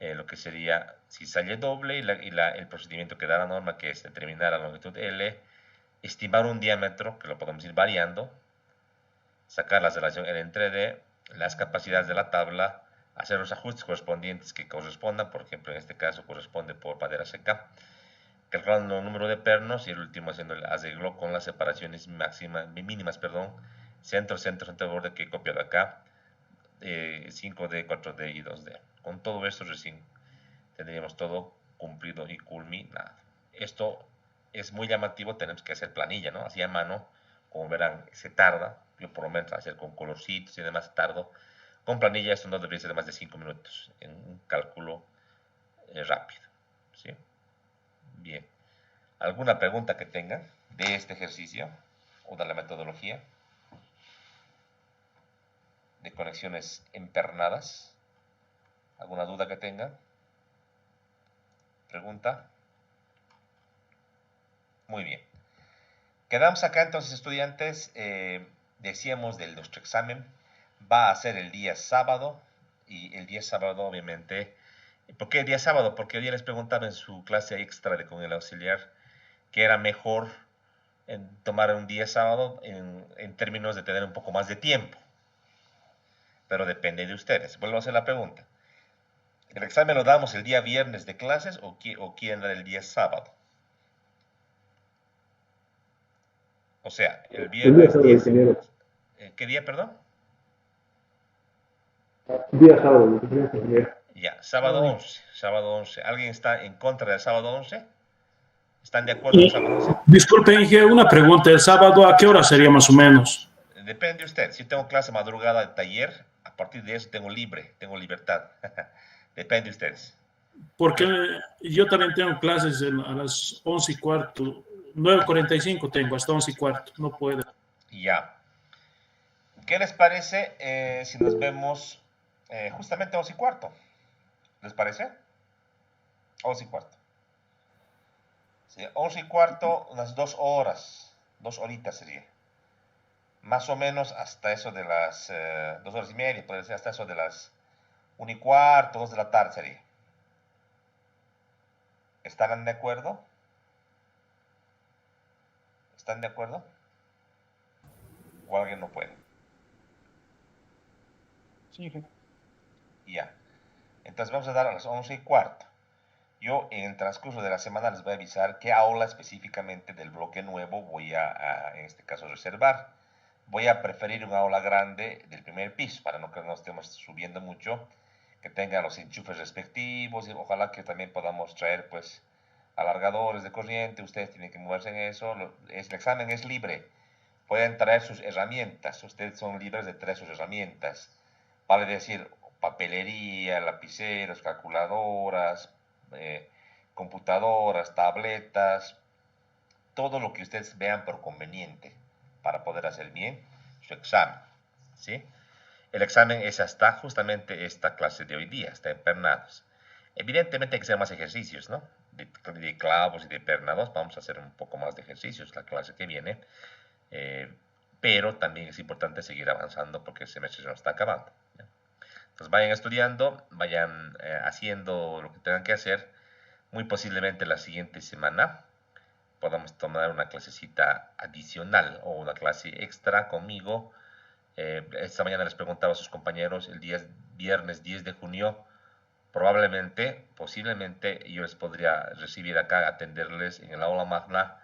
lo que sería si sale doble y el procedimiento que da la norma, que es determinar la longitud L, estimar un diámetro, que lo podemos ir variando, sacar la relación L entre D, las capacidades de la tabla, hacer los ajustes correspondientes que correspondan, por ejemplo en este caso corresponde por madera seca, calculando el número de pernos y el último haciendo el arreglo con las separaciones mínimas, centro, centro de borde que he copiado acá, 5D, 4D y 2D. Con todo esto recién tendríamos todo cumplido y culminado. Esto es muy llamativo, tenemos que hacer planilla, ¿no? Así a mano, como verán, se tarda. Yo por lo menos hacer con colorcitos y demás tardo. Con planilla esto no debería ser de más de 5 minutos en un cálculo rápido, ¿sí? Bien. ¿Alguna pregunta que tengan de este ejercicio o de la metodología de conexiones empernadas? ¿Alguna duda que tengan? ¿Pregunta? Muy bien. Quedamos acá entonces, estudiantes. Decíamos de nuestro examen va a ser el día sábado, y el día sábado obviamente. ¿Por qué el día sábado? Porque hoy día les preguntaba en su clase extra con el auxiliar que era mejor tomar un día sábado en términos de tener un poco más de tiempo. Pero depende de ustedes. Vuelvo a hacer la pregunta. ¿El examen lo damos el día viernes de clases o quieren dar el día sábado? O sea, el viernes 10. ¿Qué día, perdón? Día sábado. Ya, sábado 11. Sábado 11. ¿Alguien está en contra del sábado 11? ¿Están de acuerdo con el sábado 11? Disculpe, Inge, una pregunta. ¿El sábado a qué hora sería más o menos? Depende de usted. Si tengo clase madrugada de taller, a partir de eso tengo libertad. Depende de ustedes. Porque yo también tengo clases a las 11:15, 9:45 tengo, hasta 11:15, no puedo. Ya. ¿Qué les parece si nos vemos justamente a 11:15? ¿Les parece? 11:15. Sí, 11:15, unas 2 horas. 2 horitas sería. Más o menos hasta eso de las 2 horas y media, puede ser hasta eso de las 1:15, 2 de la tarde sería. ¿Estarán de acuerdo? ¿Están de acuerdo? ¿O alguien no puede? Sí, jefe. Ya. Entonces vamos a dar a las 11:15. Yo en el transcurso de la semana les voy a avisar qué aula específicamente del bloque nuevo voy en este caso, reservar. Voy a preferir una aula grande del primer piso para no que no estemos subiendo mucho, que tenga los enchufes respectivos y ojalá que también podamos traer pues alargadores de corriente. Ustedes tienen que moverse en eso. El examen es libre. Pueden traer sus herramientas. Ustedes son libres de traer sus herramientas. Vale decir, papelería, lapiceros, calculadoras, computadoras, tabletas, todo lo que ustedes vean por conveniente para poder hacer bien su examen, ¿sí? El examen es hasta justamente esta clase de hoy día, hasta empernados. Evidentemente hay que hacer más ejercicios, ¿no? De clavos y de pernados, vamos a hacer un poco más de ejercicios la clase que viene, pero también es importante seguir avanzando porque el semestre se nos está acabando, ¿ya? Entonces vayan estudiando, vayan haciendo lo que tengan que hacer. Muy posiblemente la siguiente semana podamos tomar una clasecita adicional o una clase extra conmigo. Esta mañana les preguntaba a sus compañeros, el día viernes 10 de junio, probablemente, posiblemente, yo les podría recibir acá, atenderles en el aula magna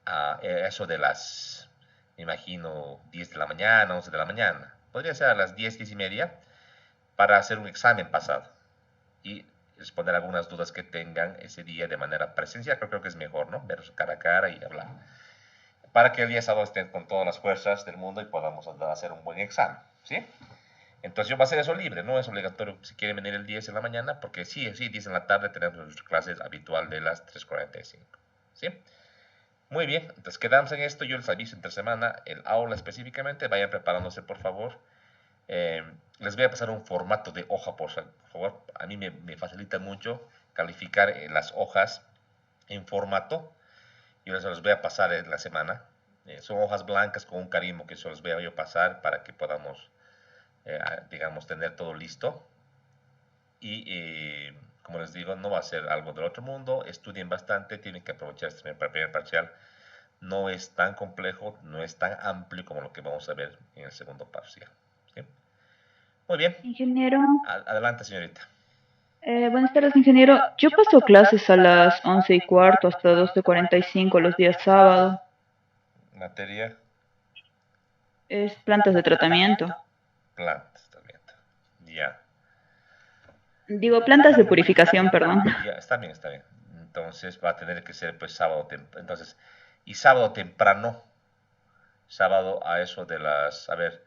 a eso de las, me imagino, 10 de la mañana, 11 de la mañana. Podría ser a las 10, 10 y media, para hacer un examen pasado. Y responder algunas dudas que tengan ese día de manera presencial. Creo que es mejor, ¿no? Verlos cara a cara y hablar. Para que el día sábado estén con todas las fuerzas del mundo y podamos hacer un buen examen, ¿sí? Entonces yo va a ser eso libre, no es obligatorio si quieren venir el 10 en la mañana, porque sí, 10 en la tarde tenemos nuestra clase habitual de las 3:45, ¿sí? Muy bien, entonces quedamos en esto, yo les aviso entre semana, el aula específicamente, vayan preparándose por favor. Les voy a pasar un formato de hoja, por favor, a mí me facilita mucho calificar las hojas en formato. Yo les los voy a pasar en la semana. Son hojas blancas con un carimbo que se los voy a yo pasar para que podamos, digamos, tener todo listo. Y como les digo, no va a ser algo del otro mundo. Estudien bastante, tienen que aprovechar este primer parcial. No es tan complejo, no es tan amplio como lo que vamos a ver en el segundo parcial, ¿sí? Muy bien. Ingeniero, Adelante, señorita. buenas tardes, ingeniero. Yo paso clases a las 11:15 hasta 12:45 los días sábado. Materia, Es plantas de tratamiento. plantas también. Ya. Digo, plantas de purificación, perdón. Ya, está bien, está bien. Entonces va a tener que ser pues sábado entonces, y sábado temprano, sábado a eso de las, a ver,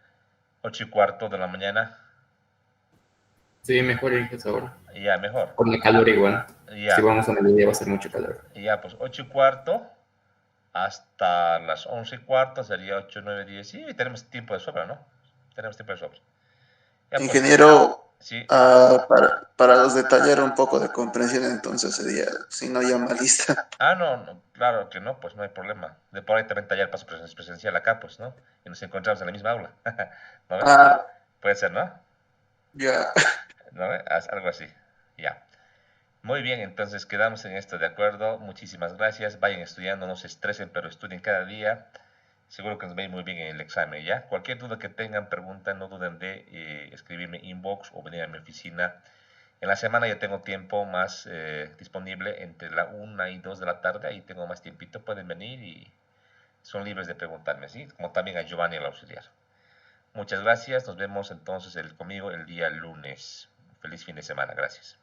8:15 de la mañana, Sí, mejor ir a esa hora. ya mejor. Por la calor igual. Ya, Si vamos a mediodía va a ser mucho calor. ya pues 8:15 hasta las 11:15 sería 8, 9, 10. Sí, tenemos tiempo de sobra, ¿no? Tenemos tiempo de sobra. Ya, pues, Ingeniero, sí. para detallar un poco de comprensión entonces sería, si no llama lista. Ah, no, claro que no, pues no hay problema. De por ahí también tallar paso presencial acá, pues, ¿no? Y nos encontramos en la misma aula. ¿No ves? Ah, Puede ser, ¿no? ya. ¿No ves? Algo así. Ya. Muy bien, entonces quedamos en esto, ¿de acuerdo? Muchísimas gracias. Vayan estudiando, no se estresen, pero estudien cada día. Seguro que nos va a ir muy bien en el examen, ¿ya? Cualquier duda que tengan, preguntan, no duden de escribirme inbox o venir a mi oficina. En la semana ya tengo tiempo más disponible entre la 1 y 2 de la tarde, ahí tengo más tiempito, pueden venir y son libres de preguntarme, ¿sí? Como también a Giovanni, el auxiliar. Muchas gracias, nos vemos entonces conmigo el día lunes. Feliz fin de semana, gracias.